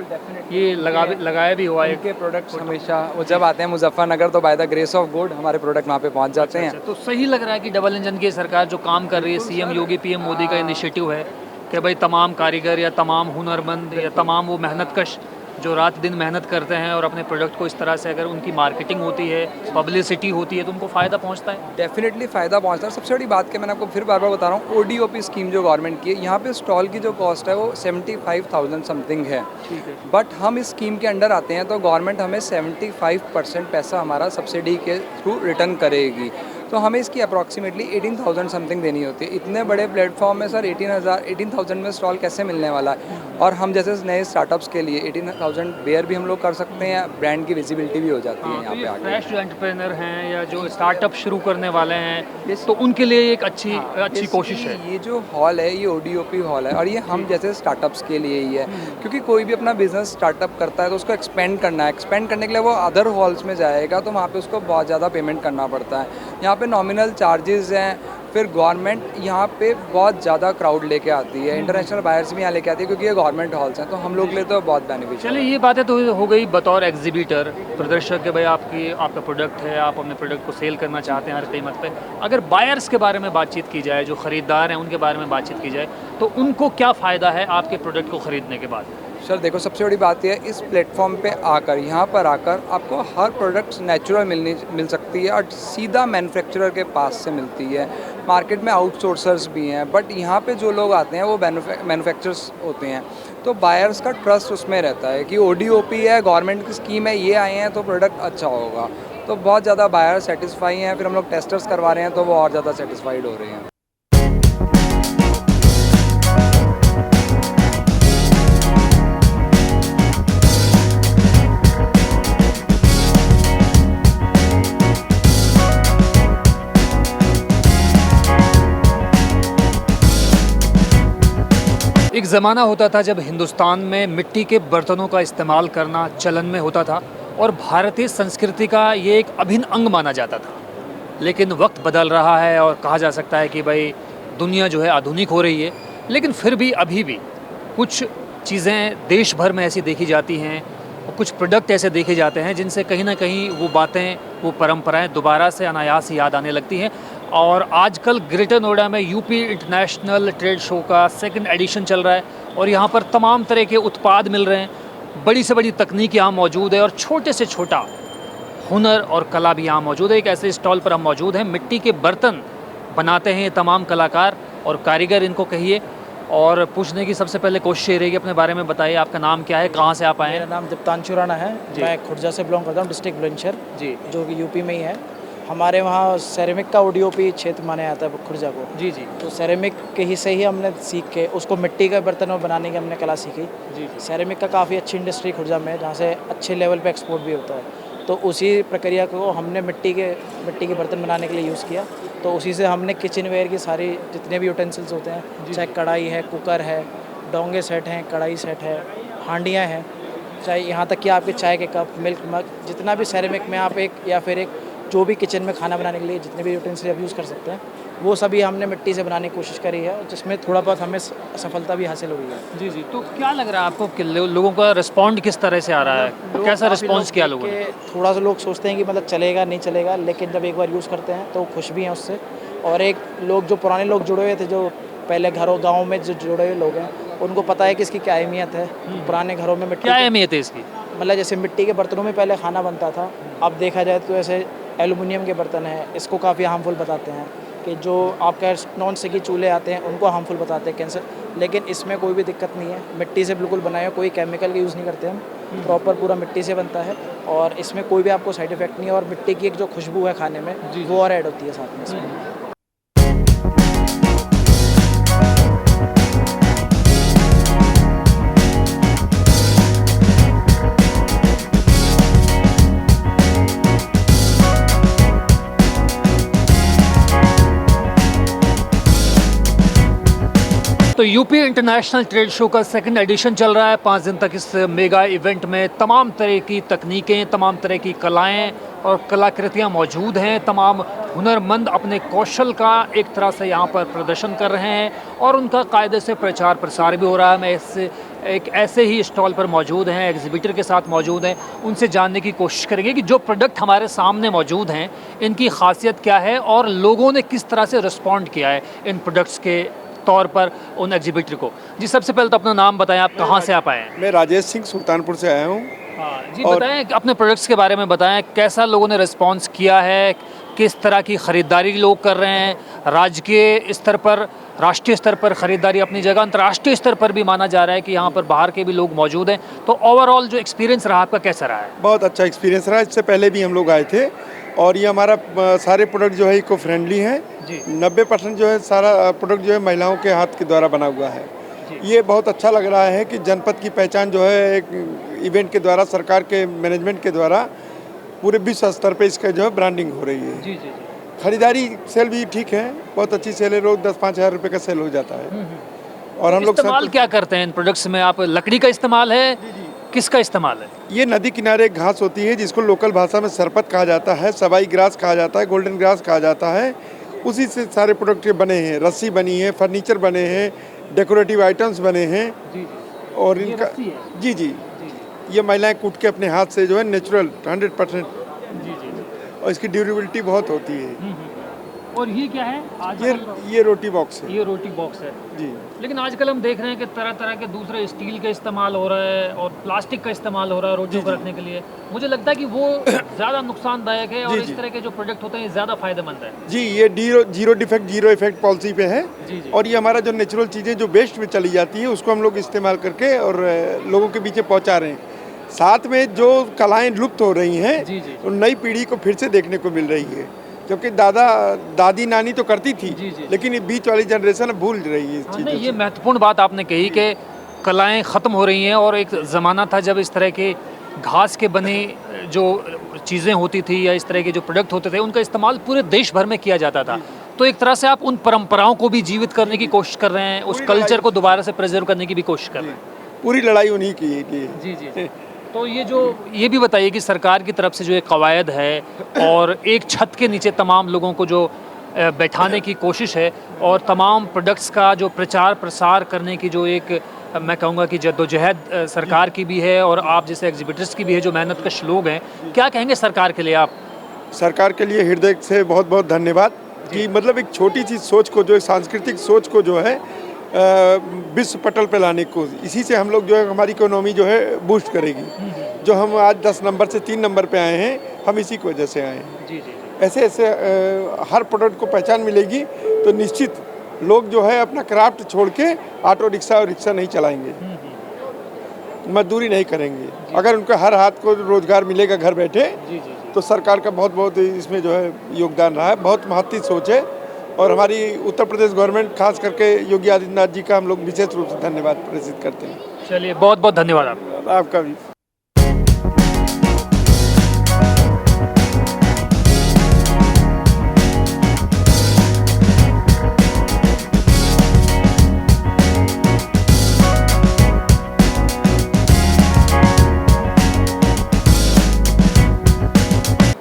Speaker 1: ये लगाया भी हुआ है।
Speaker 10: इनके प्रोडक्ट्स हमेशा वो जब आते हैं मुजफ्फरनगर तो by the grace of God हमारे प्रोडक्ट वहाँ पे पहुँच जाते हैं।
Speaker 1: तो सही लग रहा है कि डबल इंजन की सरकार जो काम कर रही है, CM योगी PM मोदी का इनिशिएटिव है कि भाई तमाम कारीगर या तमाम हुनरमंद या तमाम वो मेहनतकश जो रात दिन मेहनत करते हैं और अपने प्रोडक्ट को इस तरह से अगर उनकी मार्केटिंग होती है, पब्लिसिटी होती है तो उनको फ़ायदा पहुंचता है।
Speaker 10: डेफिनेटली फ़ायदा पहुंचता है। सबसे बड़ी बात कि मैंने आपको फिर बार बार बता रहा हूँ, ODOP स्कीम जो गवर्नमेंट की है, यहाँ पे स्टॉल की जो कॉस्ट है वो 75,000 समथिंग है।
Speaker 1: ठीक है,
Speaker 10: बट हम इस स्कीम के अंडर आते हैं तो गवर्नमेंट हमें 75% पैसा हमारा सब्सिडी के थ्रू रिटर्न करेगी, तो हमें इसकी अप्रॉक्सीमेटली 18,000 समथिंग देनी होती है। इतने बड़े प्लेटफॉर्म में सर 18,000 में स्टॉल कैसे मिलने वाला है? और हम जैसे नए स्टार्टअप्स के लिए 18,000 बेयर भी हम लोग कर सकते हैं, ब्रांड की विजिबिलिटी भी हो जाती है यहाँ पे आगे।
Speaker 1: फ्रेश जो एंटरप्रेन्योर हैं या जो स्टार्टअप शुरू करने वाले हैं तो उनके लिए एक अच्छी कोशिश है।
Speaker 10: ये जो हॉल है ये ODOP हॉल है और ये हम जैसे स्टार्टअप्स के लिए ही है, क्योंकि कोई भी अपना बिजनेस स्टार्टअप करता है तो उसको एक्सपेंड करना है। एक्सपेंड करने के लिए वो अदर हॉल्स में जाएगा तो वहाँ पे उसको बहुत ज़्यादा पेमेंट करना पड़ता है। यहाँ पे नॉमिनल चार्जेस हैं, फिर गवर्नमेंट यहाँ पे बहुत ज़्यादा क्राउड लेके आती है, इंटरनेशनल बायर्स भी यहाँ लेके आती है क्योंकि ये गवर्नमेंट हॉल्स हैं, तो हम लोग के लिए तो बहुत बेनिफिशियल।
Speaker 1: चलिए, ये बातें तो हो गई बतौर एग्जीबिटर, प्रदर्शक के भाई आपका प्रोडक्ट है, आप अपने प्रोडक्ट को सेल करना चाहते हैं हर कीमत पे। अगर बायर्स के बारे में बातचीत की जाए, जो ख़रीदार हैं उनके बारे में बातचीत की जाए, तो उनको क्या फ़ायदा है आपके प्रोडक्ट को ख़रीदने के बाद?
Speaker 10: सर देखो, सबसे बड़ी बात यह है इस प्लेटफॉर्म पे आकर, यहाँ पर आकर आपको हर प्रोडक्ट नेचुरल मिल सकती है और सीधा मैन्युफैक्चरर के पास से मिलती है। मार्केट में आउटसोर्सर्स भी हैं, बट यहाँ पे जो लोग आते हैं वो मैन्युफैक्चरर्स होते हैं, तो बायर्स का ट्रस्ट उसमें रहता है कि ODOP है, गवर्नमेंट की स्कीम है, ये आए हैं तो प्रोडक्ट अच्छा होगा, तो बहुत ज़्यादा बायर सेटिस्फाई हैं। फिर हम लोग टेस्टर्स करवा रहे हैं तो वो और ज़्यादा सेटिस्फाइड हो रहे हैं।
Speaker 1: एक ज़माना होता था जब हिंदुस्तान में मिट्टी के बर्तनों का इस्तेमाल करना चलन में होता था और भारतीय संस्कृति का ये एक अभिन्न अंग माना जाता था। लेकिन वक्त बदल रहा है और कहा जा सकता है कि भाई दुनिया जो है आधुनिक हो रही है, लेकिन फिर भी अभी भी कुछ चीज़ें देश भर में ऐसी देखी जाती हैं और कुछ प्रोडक्ट ऐसे देखे जाते हैं जिनसे कहीं ना कहीं वो बातें, वो परंपराएं दोबारा से अनायास याद आने लगती हैं। और आजकल ग्रेटर नोएडा में यूपी इंटरनेशनल ट्रेड शो का 2nd एडिशन चल रहा है और यहाँ पर तमाम तरह के उत्पाद मिल रहे हैं। बड़ी से बड़ी तकनीक यहाँ मौजूद है और छोटे से छोटा हुनर और कला भी यहाँ मौजूद है। एक ऐसे स्टॉल पर हम मौजूद हैं, मिट्टी के बर्तन बनाते हैं ये तमाम कलाकार और कारीगर, इनको कहिए। और पूछने की सबसे पहले कोशिश ये रहेगी, अपने बारे में बताइए, आपका नाम क्या है, कहाँ से आप आए हैं?
Speaker 11: मेरा नाम दीप्तांशु राणा है, मैं खुर्जा से बिलोंग करता हूँ, डिस्ट्रिक्ट बुलंदशहर
Speaker 1: जी,
Speaker 11: जो कि यूपी में ही है। हमारे वहाँ सेरेमिक का ओडीओपी क्षेत्र माना जाता है खुर्जा को।
Speaker 1: जी जी।
Speaker 11: तो सेरेमिक के ही से ही हमने सीख के उसको मिट्टी के बर्तनों बनाने की हमने कला सीखी।
Speaker 1: जी।
Speaker 11: सेरेमिक का काफ़ी अच्छी इंडस्ट्री खुर्जा में है, जहाँ से अच्छे लेवल पे एक्सपोर्ट भी होता है। तो उसी प्रक्रिया को हमने मिट्टी के बर्तन बनाने के लिए यूज़ किया। तो उसी से हमने किचन वेयर की सारी जितने भी यूटेंसिल्स होते हैं, चाहे कढ़ाई है, कुकर है, डोंगे सेट हैं, कढ़ाई सेट है, हांडियाँ हैं, चाहे यहाँ तक कि आपके चाय के कप, मिल्क मग, जितना भी सेरेमिक में आप एक या फिर एक जो भी किचन में खाना बनाने के लिए जितने भी यूटेंसिल आप यूज़ कर सकते हैं, वो सभी हमने मिट्टी से बनाने की कोशिश करी है, जिसमें थोड़ा बहुत हमें सफलता भी हासिल हुई है।
Speaker 1: जी जी। तो क्या लग रहा है आपको कि लोगों का रिस्पॉन्ड किस तरह से आ रहा है, कैसा रिस्पॉन्स किया लोगों ने?
Speaker 11: थोड़ा सा लोग सोचते हैं कि मतलब चलेगा नहीं चलेगा, लेकिन जब एक बार यूज़ करते हैं तो खुश भी हैं उससे। और एक लोग जो पुराने लोग जुड़े हुए थे, जो पहले घरों गाँव में जो जुड़े हुए लोग हैं, उनको पता है कि इसकी क्या अहमियत है। पुराने घरों में मिट्टी,
Speaker 1: क्या अहमियत है इसकी?
Speaker 11: मतलब जैसे मिट्टी के बर्तनों में पहले खाना बनता था, अब देखा जाए तो ऐसे एलुमिनियम के बर्तन हैं, इसको काफ़ी हार्मफुल बताते हैं कि जो आपका नॉन स्टिकी चूल्हे आते हैं उनको हार्मफुल बताते हैं, कैंसर। लेकिन इसमें कोई भी दिक्कत नहीं है, मिट्टी से बिल्कुल बनाए हुए, कोई केमिकल का यूज़ नहीं करते हम, प्रॉपर पूरा मिट्टी से बनता है और इसमें कोई भी आपको साइड इफेक्ट नहीं है। और मिट्टी की एक जो खुशबू है खाने में, वो और ऐड होती है साथ में इसमें।
Speaker 1: तो यूपी इंटरनेशनल ट्रेड शो का 2nd एडिशन चल रहा है। 5 दिन तक इस मेगा इवेंट में तमाम तरह की तकनीकें, तमाम तरह की कलाएं और कलाकृतियां मौजूद हैं। तमाम हुनरमंद अपने कौशल का एक तरह से यहाँ पर प्रदर्शन कर रहे हैं और उनका कायदे से प्रचार प्रसार भी हो रहा है। मैं एक ऐसे ही स्टॉल पर मौजूद हैं, एग्जिबिटर के साथ मौजूद हैं, उनसे जानने की कोशिश करेंगे कि जो प्रोडक्ट हमारे सामने मौजूद हैं इनकी खासियत क्या है और लोगों ने किस तरह से रिस्पॉन्ड किया है इन प्रोडक्ट्स के तौर पर उन एग्जिबिटर को। जी, सबसे पहले तो अपना नाम बताएं, आप कहाँ से आप आए हैं?
Speaker 12: मैं राजेश सिंह सुल्तानपुर से आया हूँ।
Speaker 1: हाँ जी, बताएं अपने प्रोडक्ट्स के बारे में, बताएं कैसा लोगों ने रिस्पांस किया है, किस तरह की ख़रीदारी लोग कर रहे हैं। राज्य के स्तर पर, राष्ट्रीय स्तर पर ख़रीदारी अपनी जगह, अंतर्राष्ट्रीय स्तर पर भी माना जा रहा है कि यहाँ पर बाहर के भी लोग मौजूद हैं। तो ओवरऑल जो एक्सपीरियंस रहा आपका कैसा रहा है?
Speaker 12: बहुत अच्छा एक्सपीरियंस रहा। इससे पहले भी हम लोग आए थे और ये हमारा सारे प्रोडक्ट जो है इको फ्रेंडली हैं। 90% जो है सारा प्रोडक्ट जो है महिलाओं के हाथ के द्वारा बना हुआ है। ये बहुत अच्छा लग रहा है कि जनपद की पहचान जो है एक इवेंट के द्वारा, सरकार के मैनेजमेंट के द्वारा पूरे विश्व स्तर पे इसका जो है ब्रांडिंग हो रही है।
Speaker 1: जी जी।
Speaker 12: खरीदारी सेल भी ठीक है, बहुत अच्छी सेल है, रोज 10-5 हज़ार रुपये का सेल हो जाता है। और हम लोग
Speaker 1: इस्तेमाल क्या करते हैं इन प्रोडक्ट्स में? आप लकड़ी का इस्तेमाल है, किसका इस्तेमाल है?
Speaker 12: ये नदी किनारे एक घास होती है जिसको लोकल भाषा में सरपत कहा जाता है, सवाई ग्रास कहा जाता है, गोल्डन ग्रास कहा जाता है। उसी से सारे प्रोडक्ट बने हैं। रस्सी बनी है, फर्नीचर बने हैं, डेकोरेटिव आइटम्स बने हैं। और इनका जी ये महिलाएं कूट के अपने हाथ से जो है नेचुरल 100%। और इसकी ड्यूरेबिलिटी बहुत होती है।
Speaker 1: और ये क्या है?
Speaker 12: ये रोटी बॉक्स है।
Speaker 1: ये रोटी बॉक्स है
Speaker 12: जी।
Speaker 1: लेकिन आजकल हम देख रहे हैं कि तरह तरह के दूसरे स्टील का इस्तेमाल हो रहा है और प्लास्टिक का इस्तेमाल हो रहा है रोटियों को रखने के लिए। मुझे लगता है कि वो ज़्यादा नुकसानदायक है और इस तरह के जो प्रोडक्ट होते हैं ये ज़्यादा फायदेमंद है।
Speaker 12: जी, ये zero defect zero effect policy पे है। और ये हमारा जो नेचुरल चीज़ें जो वेस्ट में चली जाती है उसको हम लोग इस्तेमाल करके और लोगों के बीच पहुँचा रहे हैं। साथ में जो कलाएँ लुप्त हो रही हैं तो नई पीढ़ी को फिर से देखने को मिल रही है, क्योंकि दादी नानी तो करती थी। लेकिन ये बीच वाली जनरेशन भूल रही है इस चीज़ को।
Speaker 1: ये महत्वपूर्ण बात आपने कही कि कलाएं ख़त्म हो रही हैं और एक ज़माना था जब इस तरह के घास के बने जो चीज़ें होती थी या इस तरह के जो प्रोडक्ट होते थे उनका इस्तेमाल पूरे देश भर में किया जाता था। तो एक तरह से आप उन परंपराओं को भी जीवित करने की कोशिश कर रहे हैं, उस कल्चर को दोबारा से प्रिजर्व करने की भी कोशिश कर रहे हैं।
Speaker 12: पूरी लड़ाई उन्हीं की है।
Speaker 1: जी जी जी। तो ये भी बताइए कि सरकार की तरफ से जो एक कवायद है और एक छत के नीचे तमाम लोगों को जो बैठाने की कोशिश है और तमाम प्रोडक्ट्स का जो प्रचार प्रसार करने की जो एक मैं कहूँगा कि जद्दोजहद सरकार की भी है और आप जैसे एग्जिबिटर्स की भी है जो मेहनत कश लोग हैं, क्या कहेंगे सरकार के लिए आप?
Speaker 12: सरकार के लिए हृदय से बहुत बहुत धन्यवाद कि मतलब एक छोटी सी सोच को, जो एक सांस्कृतिक सोच को जो है विश्व पटल पे लाने को, इसी से हम लोग जो है हमारी इकोनॉमी जो है बूस्ट करेगी। जो हम आज 10 नंबर से 3 नंबर पे आए हैं, हम इसी की वजह से आए हैं।
Speaker 1: जी जी।
Speaker 12: ऐसे ऐसे हर प्रोडक्ट को पहचान मिलेगी तो निश्चित लोग जो है अपना क्राफ्ट छोड़ के ऑटो रिक्शा और रिक्शा नहीं चलाएंगे, मजदूरी नहीं करेंगे। अगर उनका हर हाथ को रोजगार मिलेगा घर बैठे, तो सरकार का बहुत बहुत इसमें जो है योगदान रहा है। बहुत महत्वपूर्ण सोच है और हमारी उत्तर प्रदेश गवर्नमेंट खास करके योगी आदित्यनाथ जी का हम लोग विशेष रूप से धन्यवाद प्रेषित करते हैं।
Speaker 1: चलिए, बहुत बहुत धन्यवाद
Speaker 12: आपका भी।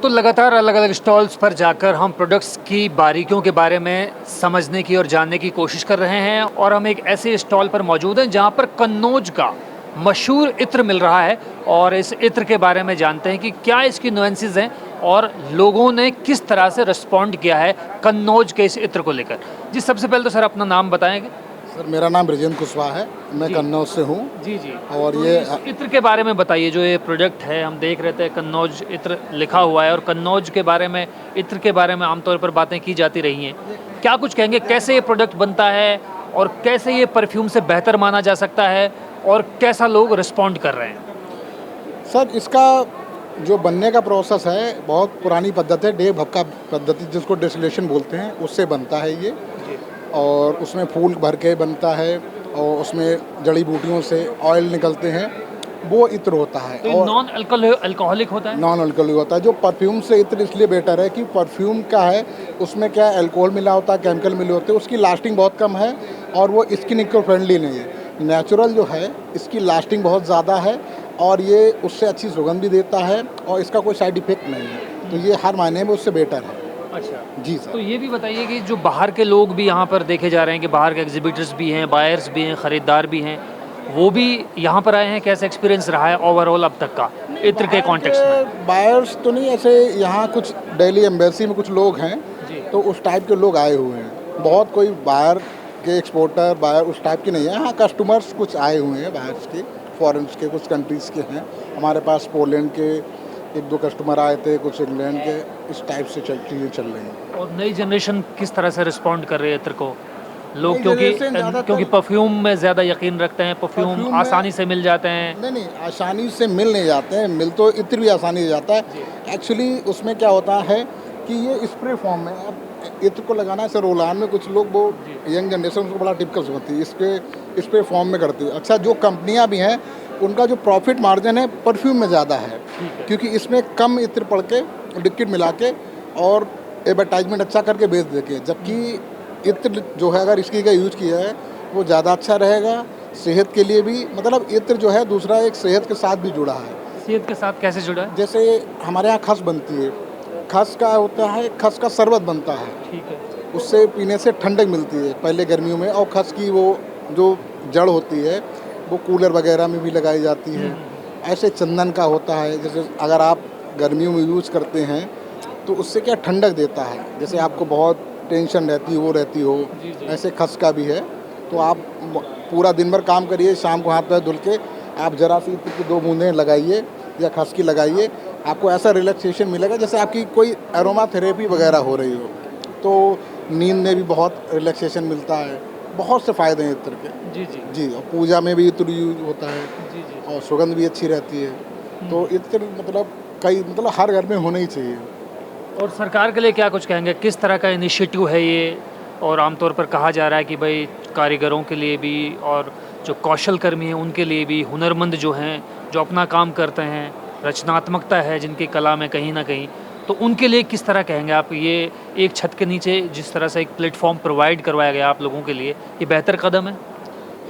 Speaker 1: तो लगातार अलग अलग स्टॉल्स पर जाकर हम प्रोडक्ट्स की बारीकियों के बारे में समझने की और जानने की कोशिश कर रहे हैं और हम एक ऐसे स्टॉल पर मौजूद हैं जहां पर कन्नौज का मशहूर इत्र मिल रहा है और इस इत्र के बारे में जानते हैं कि क्या इसकी नुएंसेस हैं और लोगों ने किस तरह से रिस्पॉन्ड किया है कन्नौज के इस इत्र को लेकर। जी, सबसे पहले तो सर अपना नाम बताएंगे।
Speaker 13: सर, मेरा नाम ब्रिजेंद्र कुशवाहा है, मैं कन्नौज से हूँ।
Speaker 1: जी जी।
Speaker 13: और
Speaker 1: तो
Speaker 13: ये
Speaker 1: इस इत्र के बारे में बताइए, जो ये प्रोडक्ट है हम देख रहे थे कन्नौज इत्र लिखा हुआ है और कन्नौज के बारे में, इत्र के बारे में आमतौर पर बातें की जाती रही हैं। क्या कुछ कहेंगे, कैसे ये प्रोडक्ट बनता है और कैसे ये परफ्यूम से बेहतर माना जा सकता है और कैसा लोग रिस्पॉन्ड कर रहे हैं?
Speaker 13: सर, इसका जो बनने का प्रोसेस है बहुत पुरानी पद्धति है, डे भक्का पद्धति जिसको डिस्टिलेशन बोलते हैं, उससे बनता है ये। और उसमें फूल भर के बनता है और उसमें जड़ी बूटियों से ऑयल निकलते हैं, वो इत्र होता है।
Speaker 1: तो नॉन अल्कोहलिक होता है?
Speaker 13: नॉन अल्कोहलिक होता है। जो परफ्यूम से इत्र इसलिए बेटर है कि परफ्यूम का है, उसमें क्या अल्कोहल मिला होता है, केमिकल मिले होते हैं, उसकी लास्टिंग बहुत कम है और वो स्किन इको फ्रेंडली नहीं है। नेचुरल जो है इसकी लास्टिंग बहुत ज़्यादा है और ये उससे अच्छी सुगंध भी देता है और इसका कोई साइड इफेक्ट नहीं है, तो ये हर मायने में उससे बेटर है।
Speaker 1: अच्छा
Speaker 13: जी सर।
Speaker 1: तो ये भी बताइए कि जो बाहर के लोग भी यहाँ पर देखे जा रहे हैं कि बाहर के एग्जिबिटर्स भी हैं, बायर्स भी हैं, ख़रीदार भी हैं, वो भी यहाँ पर आए हैं, कैसा एक्सपीरियंस रहा है ओवरऑल अब तक का इत्र के कॉन्टेक्स्ट में?
Speaker 13: बायर्स तो नहीं, ऐसे यहाँ कुछ दिल्ली एम्बेसी में कुछ लोग हैं तो उस टाइप के लोग आए हुए हैं। बहुत कोई बाहर के एक्सपोर्टर बायर उस टाइप के नहीं है। यहाँ कस्टमर्स कुछ आए हुए हैं बाहर के, फॉरेन्स के, कुछ कंट्रीज़ के हैं। हमारे पास पोलैंड के 1-2 कस्टमर आए थे, कुछ इंग्लैंड के, इस टाइप से चीज़ें चल रही हैं।
Speaker 1: और नई जनरेशन किस तरह से रिस्पॉन्ड कर रही है इत्र को लोग? क्योंकि परफ्यूम में ज़्यादा यकीन रखते हैं, परफ्यूम आसानी से मिल जाते हैं।
Speaker 13: नहीं, आसानी से मिल नहीं जाते हैं, मिल तो इत्र भी आसानी से जाता है। एक्चुअली उसमें क्या होता है कि ये स्प्रे फॉर्म में, अब इत्र को लगाना है, रोलान में कुछ लोग, वो यंग जनरेशन उसको बड़ा टिपिकल समझती है, स्प्रे फॉर्म में करती है। अच्छा, जो कंपनियां भी हैं उनका जो प्रॉफिट मार्जिन है परफ्यूम में ज़्यादा है, क्योंकि इसमें कम इत्र पड़ के लिक्विड मिला के और एडवर्टाइजमेंट अच्छा करके बेच देते, जबकि इत्र जो है अगर इसकी का यूज किया है वो ज़्यादा अच्छा रहेगा सेहत के लिए भी। मतलब इत्र जो है दूसरा एक सेहत के साथ भी जुड़ा है।
Speaker 1: सेहत के साथ कैसे जुड़ा है?
Speaker 13: जैसे हमारे यहाँ खस बनती है, खस का होता है, खस का शरबत बनता है,
Speaker 1: ठीक है,
Speaker 13: उससे पीने से ठंडक मिलती है पहले गर्मियों में। और खस की वो जो जड़ होती है वो कूलर वगैरह में भी लगाई जाती है। ऐसे चंदन का होता है, जैसे अगर आप गर्मियों में यूज़ करते हैं तो उससे क्या ठंडक देता है, जैसे आपको बहुत टेंशन रहती हो, रहती हो, ऐसे खस का भी है। तो आप पूरा दिन भर काम करिए, शाम को हाथ पैर धुल के आप ज़रा सी 2 बूंदें लगाइए या खस की लगाइए, आपको ऐसा रिलैक्सेशन मिलेगा जैसे आपकी कोई एरोमा थेरेपी वगैरह हो रही हो। तो नींद में भी बहुत रिलैक्सेशन मिलता है, बहुत से फ़ायदे हैं इत्र के। जी, और पूजा में भी इत्र यूज होता है और सुगंध भी अच्छी रहती है। तो इत्र मतलब हर घर में होना ही चाहिए।
Speaker 1: और सरकार के लिए क्या कुछ कहेंगे, किस तरह का इनिशिएटिव है ये? और आमतौर पर कहा जा रहा है कि भाई कारीगरों के लिए भी और जो कौशल कर्मी हैं उनके लिए भी, हुनरमंद जो हैं, जो अपना काम करते हैं, रचनात्मकता है जिनकी कला में कहीं ना कहीं, तो उनके लिए किस तरह कहेंगे आप, ये एक छत के नीचे जिस तरह से एक प्लेटफॉर्म प्रोवाइड करवाया गया आप लोगों के लिए, ये बेहतर कदम है?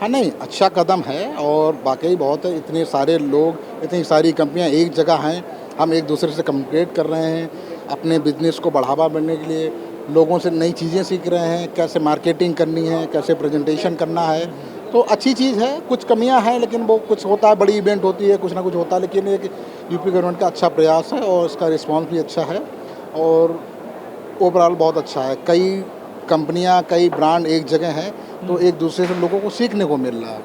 Speaker 13: हाँ नहीं, अच्छा कदम है और वाकई बहुत है। इतने सारे लोग, इतनी सारी कंपनियां एक जगह हैं, हम एक दूसरे से कम्युनिकेट कर रहे हैं, अपने बिजनेस को बढ़ावा बढ़ने के लिए लोगों से नई चीज़ें सीख रहे हैं, कैसे मार्केटिंग करनी है, कैसे प्रेजेंटेशन करना है। तो अच्छी चीज़ है। कुछ कमियां हैं लेकिन वो कुछ होता है, बड़ी इवेंट होती है, कुछ ना कुछ होता है, लेकिन एक यूपी गवर्नमेंट का अच्छा प्रयास है और इसका रिस्पॉन्स भी अच्छा है और ओवरऑल बहुत अच्छा है। कई कंपनियां, कई ब्रांड एक जगह हैं तो एक दूसरे से लोगों को सीखने को मिल रहा है।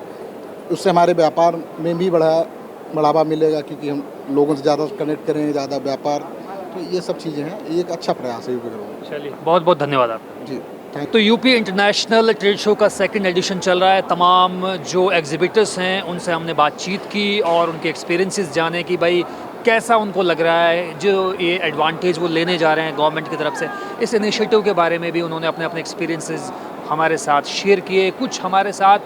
Speaker 13: उससे हमारे व्यापार में भी बढ़ावा मिलेगा क्योंकि हम लोगों से ज़्यादा कनेक्ट करेंगे, ज़्यादा व्यापार, तो ये सब चीज़ें हैं। ये एक अच्छा प्रयास है यूपी गवर्नमेंट।
Speaker 1: चलिए, बहुत बहुत धन्यवाद आप
Speaker 13: जी।
Speaker 1: तो यूपी इंटरनेशनल ट्रेड शो का सेकंड एडिशन चल रहा है। तमाम जो एग्जिबिटर्स हैं उनसे हमने बातचीत की और उनके एक्सपीरियंसेस जाने कि भाई कैसा उनको लग रहा है, जो ये एडवांटेज वो लेने जा रहे हैं गवर्नमेंट की तरफ से। इस इनिशिएटिव के बारे में भी उन्होंने अपने अपने एक्सपीरियंसेस हमारे साथ शेयर किए। कुछ हमारे साथ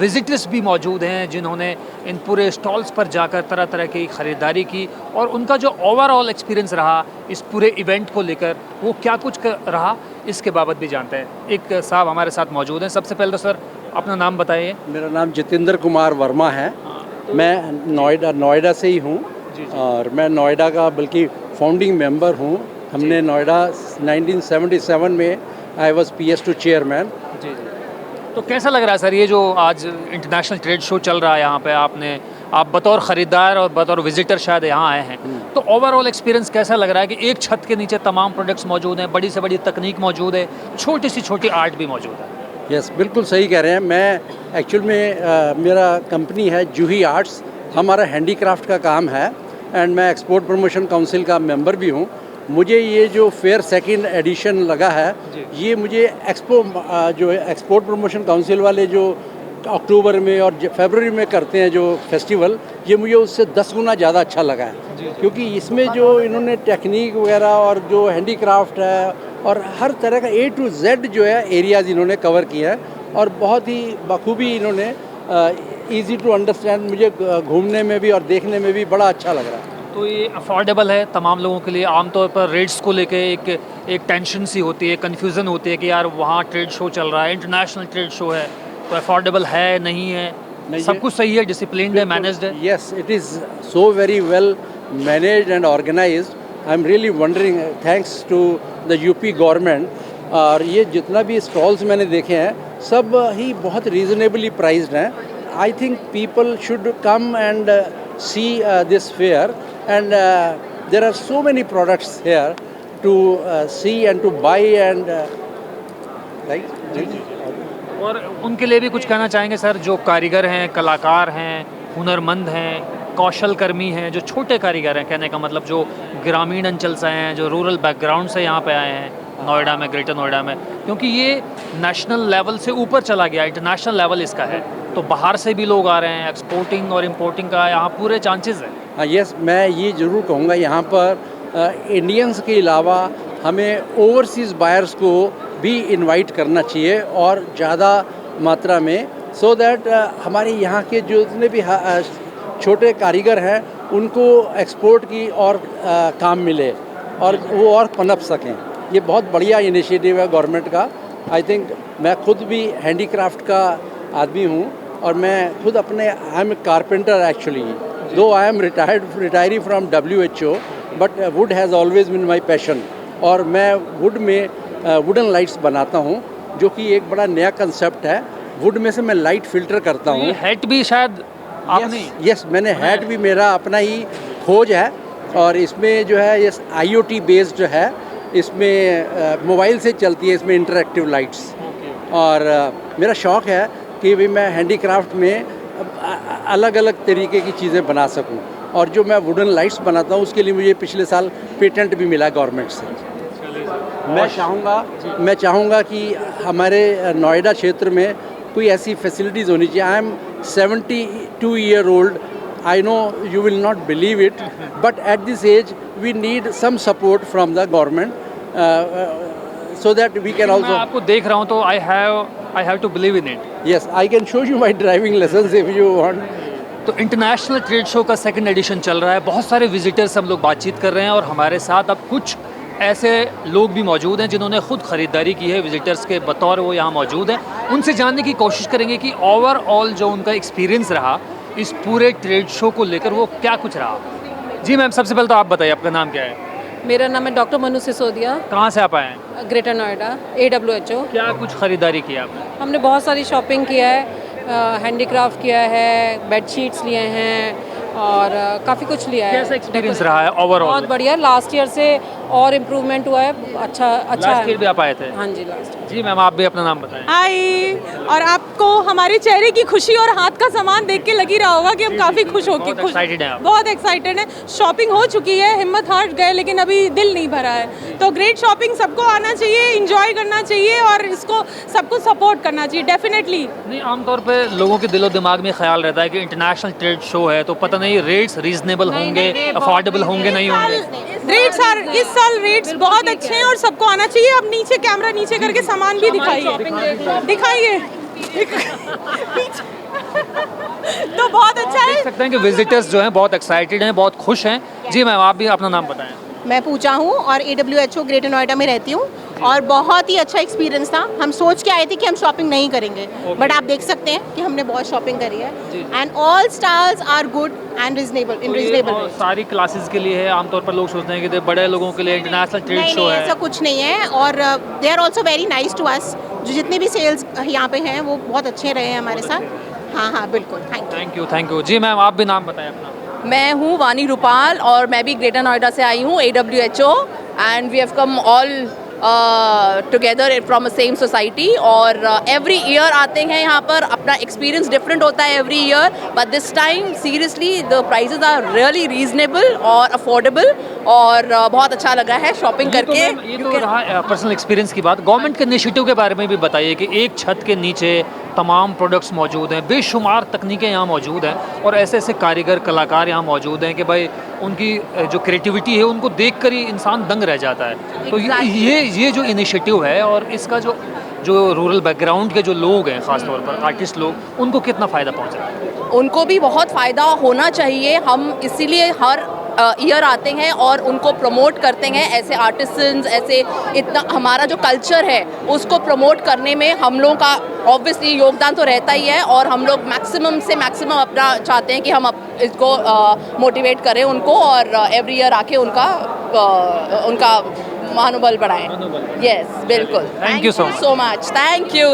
Speaker 1: विजिटर्स भी मौजूद हैं जिन्होंने इन पूरे स्टॉल्स पर जाकर तरह तरह की ख़रीदारी की और उनका जो ओवरऑल एक्सपीरियंस रहा इस पूरे इवेंट को लेकर, वो क्या कुछ रहा इसके बाबत भी जानते हैं। एक साहब हमारे साथ मौजूद हैं। सबसे पहले तो सर अपना नाम बताइए।
Speaker 14: मेरा नाम जितेंद्र कुमार वर्मा है। मैं नोएडा से ही हूँ और मैं नोएडा का बल्कि फाउंडिंग मेंबर हूँ। हमने नोएडा 1977 में आई वॉज PS2 चेयरमैन।
Speaker 1: जी। तो कैसा लग रहा है सर ये जो आज इंटरनेशनल ट्रेड शो चल रहा है यहाँ पे, आप बतौर ख़रीदार और बतौर विजिटर शायद यहाँ आए हैं, तो ओवरऑल एक्सपीरियंस कैसा लग रहा है कि एक छत के नीचे तमाम प्रोडक्ट्स मौजूद हैं, बड़ी से बड़ी तकनीक मौजूद है, छोटी से छोटी आर्ट भी मौजूद है?
Speaker 14: यस, बिल्कुल सही कह रहे हैं। मैं एक्चुअल में मेरा कंपनी है जूही आर्ट्स, हमारा हैंडीक्राफ्ट का काम है एंड मैं एक्सपोर्ट प्रमोशन काउंसिल का मेंबर भी हूँ। मुझे ये जो फेयर सेकंड एडिशन लगा है, ये मुझे जो एक्सपोर्ट प्रमोशन काउंसिल वाले जो अक्टूबर में और फरवरी में करते हैं जो फेस्टिवल, ये मुझे उससे 10 गुना ज़्यादा अच्छा लगा है क्योंकि इसमें जो इन्होंने टेक्निक वगैरह और जो हैंडीक्राफ्ट है और हर तरह का A to Z जो है एरियाज़ इन्होंने कवर किया है और बहुत ही बखूबी इन्होंने ईजी टू अंडरस्टैंड, मुझे घूमने में भी और देखने में भी बड़ा अच्छा लग रहा है।
Speaker 1: तो ये अफोर्डेबल है तमाम लोगों के लिए? आमतौर पर रेट्स को लेके एक टेंशन सी होती है, कन्फ्यूज़न होती है कि यार वहाँ ट्रेड शो चल रहा है, इंटरनेशनल ट्रेड शो है, तो अफोर्डेबल है नहीं है? सब कुछ सही है, डिसिप्लिन्ड है, मैनेज्ड है?
Speaker 14: Yes, it is so very well managed and organised. I am really wondering, thanks to the UP government. और ये जितना भी स्टॉल्स मैंने देखे हैं सब ही बहुत रीजनेबली प्राइस्ड हैं। I think people should come and see this fair and there are so many products here to see and to buy and right.
Speaker 1: और उनके लिए भी कुछ कहना चाहेंगे सर, जो कारीगर हैं, कलाकार हैं, हुनरमंद हैं, कौशल कर्मी हैं, जो छोटे कारीगर हैं, कहने का मतलब जो ग्रामीण अंचल से हैं, जो रूरल बैकग्राउंड से यहाँ पे आए हैं नोएडा में, ग्रेटर नोएडा में, क्योंकि ये नेशनल लेवल से ऊपर चला गया, इंटरनेशनल लेवल इसका है, तो बाहर से भी लोग आ रहे हैं, एक्सपोर्टिंग और इंपोर्टिंग का यहाँ पूरे चांसेस हैं।
Speaker 14: हाँ, यस, मैं ये ज़रूर कहूँगा यहाँ पर इंडियंस के अलावा हमें ओवरसीज़ बायर्स को भी इनवाइट करना चाहिए और ज़्यादा मात्रा में, सो दैट हमारे यहाँ के जो जितने भी छोटे कारीगर हैं उनको एक्सपोर्ट की और काम मिले और वो और पनप सकें। ये बहुत बढ़िया इनिशिएटिव है गवर्नमेंट का। आई थिंक मैं खुद भी हैंडीक्राफ्ट का आदमी हूँ और मैं खुद अपने I am carpenter actually, though I am retiree from WHO, but wood has always been my passion. और मैं वुड में वुडन लाइट्स बनाता हूँ जो कि एक बड़ा नया कंसेप्ट है। वुड में से मैं लाइट फिल्टर करता हूँ।
Speaker 1: हैट भी शायद आपने?
Speaker 14: यस, मैंने हैट भी, मेरा अपना ही खोज है और इसमें जो है ये IoT बेस्ड जो है, इसमें मोबाइल से चलती है, इसमें इंटरैक्टिव लाइट्स। और मेरा शौक़ है कि भी मैं हैंडीक्राफ्ट में अलग अलग तरीके की चीज़ें बना सकूं और जो मैं वुडन लाइट्स बनाता हूं उसके लिए मुझे पिछले साल पेटेंट भी मिला गवर्नमेंट से। मैं चाहूँगा कि हमारे नोएडा क्षेत्र में कोई ऐसी फैसिलिटीज़ होनी चाहिए। I am 72 year old. I know you will not believe it, but at this age we need some support from the government so that we can also.
Speaker 1: मैं आपको देख रहा हूँ तो I have to believe in it.
Speaker 14: Yes, I can show you my driving lessons if you want.
Speaker 1: तो international trade show का second edition चल रहा है, बहुत सारे विजिटर्स हम लोग बातचीत कर रहे हैं और हमारे साथ अब कुछ ऐसे लोग भी मौजूद हैं जिन्होंने खुद ख़रीदारी की है, विजिटर्स के बतौर वो यहाँ मौजूद हैं। उनसे जानने की कोशिश करेंगे कि ओवरऑल जो उनका एक्सपीरियंस रहा इस पूरे ट्रेड शो को लेकर वो क्या कुछ रहा। जी मैम, सबसे पहले तो आप बताइए आपका नाम क्या है?
Speaker 15: मेरा नाम है डॉक्टर मनु सिसोदिया।
Speaker 1: कहाँ से आप आए हैं?
Speaker 15: Greater Noida, AWHO।
Speaker 1: क्या कुछ ख़रीदारी की आपने?
Speaker 15: हमने बहुत सारी शॉपिंग किया है, हैंडीक्राफ्ट किया है, बेडशीट्स लिए हैं और काफ़ी कुछ लिया है।
Speaker 1: कैसा एक्सपीरियंस रहा है ओवरऑल?
Speaker 15: बहुत बढ़िया, लास्ट ईयर से और इम्प्रूवमेंट हुआ है, अच्छा
Speaker 1: लास्ट ईयर भी आप आए थे?
Speaker 15: हाँ जी, लास्ट।
Speaker 1: जी मैम, आप भी अपना नाम बताएं।
Speaker 16: हाय, और आपको हमारे चेहरे की खुशी और हाथ का सामान देख के लग ही रहा होगा कि हम काफ़ी खुश हो के बहुत एक्साइटेड हैं। शॉपिंग हो चुकी है, हिम्मत हार गए लेकिन अभी दिल नहीं भरा है। तो ग्रेट शॉपिंग सबको आना चाहिए, इंजॉय करना चाहिए और इसको सबको सपोर्ट करना चाहिए डेफिनेटली।
Speaker 1: नहीं, आमतौर पे लोगों के दिलो दिमाग में ख्याल रहता है कि इंटरनेशनल ट्रेड शो है तो पता नहीं रेट्स रीजनेबल होंगे, अफोर्डेबल होंगे, नहीं होंगे।
Speaker 16: रेट्स इस साल रेट्स बहुत अच्छे हैं और सबको आना चाहिए। अब नीचे कैमरा नीचे करके सामान भी दिखाइए। तो बहुत अच्छा है।
Speaker 1: देख सकते हैं कि विजिटर्स जो हैं बहुत एक्साइटेड हैं, बहुत खुश हैं। जी मैम, आप भी अपना नाम बताएं।
Speaker 17: मैं पूजा हूँ और AWHO ग्रेटर नोएडा में रहती हूँ और बहुत ही अच्छा एक्सपीरियंस था। हम सोच के आए थे कि हम शॉपिंग नहीं करेंगे, बट आप देख सकते हैं कि हमने बहुत शॉपिंग करी है and all styles are good and reasonable in reasonable.
Speaker 1: सारी क्लासेस के लिए है, आमतौर पर लोग सोचते हैं कि बड़े लोगों के लिए इंटरनेशनल ट्रेड शो है।
Speaker 17: ऐसा कुछ नहीं है और they are also very nice to us. जो जितने भी सेल्स यहाँ पे हैं वो बहुत अच्छे रहे हैं हमारे साथ। हाँ, बिल्कुल,
Speaker 1: थैंक यू। जी मैम, आप भी नाम बताएं अपना।
Speaker 18: मैं हूँ वानी रूपाल और मैं भी ग्रेटर नोएडा से आई हूँ, AWHO, and we have come all together from a same society और एवरी ईयर आते हैं यहाँ पर। अपना एक्सपीरियंस डिफरेंट होता है every year, but this time seriously the prices are really reasonable और अफोर्डेबल और बहुत अच्छा लगा है शॉपिंग करके।
Speaker 1: ये तो रहा पर्सनल एक्सपीरियंस की बात। गवर्नमेंट के इनिशिएटिव के बारे में भी बताइए कि एक छत के नीचे तमाम प्रोडक्ट्स मौजूद हैं, बेशुमार तकनीकें यहाँ मौजूद हैं और ऐसे ऐसे कारीगर कलाकार यहाँ मौजूद हैं कि भाई उनकी जो क्रिएटिविटी है उनको देखकर ही इंसान दंग रह जाता है। तो ये जो इनिशिएटिव है और इसका जो रूरल बैकग्राउंड के जो लोग हैं, ख़ासतौर पर आर्टिस्ट लोग, उनको कितना फ़ायदा पहुँच रहा है?
Speaker 18: उनको भी बहुत फ़ायदा होना चाहिए। हम इसीलिए हर ईयर आते हैं और उनको प्रमोट करते हैं। ऐसे आर्टिसंस, ऐसे इतना हमारा जो कल्चर है उसको प्रमोट करने में हम लोगों का ऑब्वियसली योगदान तो रहता ही है और हम लोग मैक्सिमम से मैक्सिमम अपना चाहते हैं कि हम इसको मोटिवेट करें उनको और एवरी ईयर आके उनका मनोबल बढ़ाएं। यस, बिल्कुल।
Speaker 1: Thank you so
Speaker 18: much. Thank you.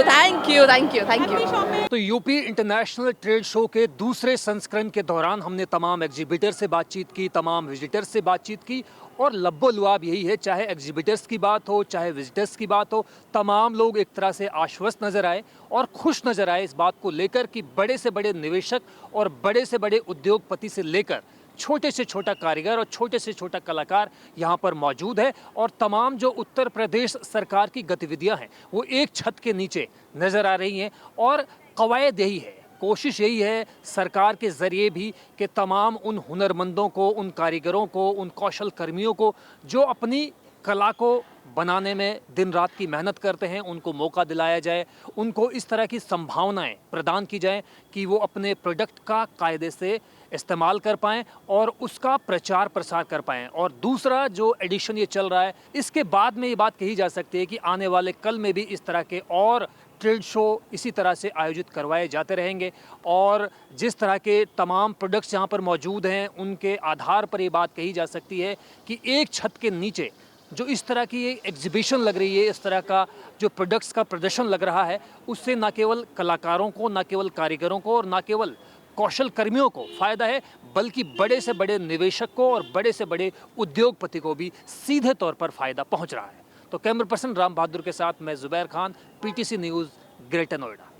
Speaker 1: तो यूपी इंटरनेशनल ट्रेड शो के दूसरे संस्करण के दौरान हमने तमाम एग्जीबिटर से बातचीत की, तमाम विजिटर्स से बातचीत की और लब्बो लुआब यही है, चाहे एग्जीबिटर्स की बात हो, चाहे विजिटर्स की बात हो, तमाम लोग एक तरह से आश्वस्त नज़र आए और खुश नज़र आए इस बात को लेकर कि बड़े से बड़े निवेशक और बड़े से बड़े उद्योगपति से लेकर छोटे से छोटा कारीगर और छोटे से छोटा कलाकार यहाँ पर मौजूद है और तमाम जो उत्तर प्रदेश सरकार की गतिविधियाँ हैं वो एक छत के नीचे नज़र आ रही हैं और कवायद यही है, कोशिश यही है सरकार के ज़रिए भी कि तमाम उन हुनरमंदों को, उन कारीगरों को, उन कौशल कर्मियों को जो अपनी कला को बनाने में दिन रात की मेहनत करते हैं उनको मौका दिलाया जाए, उनको इस तरह की संभावनाएं प्रदान की जाएं कि वो अपने प्रोडक्ट का कायदे से इस्तेमाल कर पाएँ और उसका प्रचार प्रसार कर पाएँ। और दूसरा जो एडिशन ये चल रहा है इसके बाद में ये बात कही जा सकती है कि आने वाले कल में भी इस तरह के और ट्रेड शो इसी तरह से आयोजित करवाए जाते रहेंगे और जिस तरह के तमाम प्रोडक्ट्स यहाँ पर मौजूद हैं उनके आधार पर ये बात कही जा सकती है कि एक छत के नीचे जो इस तरह की एग्जीबिशन लग रही है, इस तरह का जो प्रोडक्ट्स का प्रदर्शन लग रहा है, उससे न केवल कलाकारों को, न केवल कारीगरों को और न केवल कौशल कर्मियों को फ़ायदा है बल्कि बड़े से बड़े निवेशक को और बड़े से बड़े उद्योगपति को भी सीधे तौर पर फ़ायदा पहुंच रहा है। तो कैमरा पर्सन राम बहादुर के साथ मैं Zubair Khan, PTC news, greater Noida.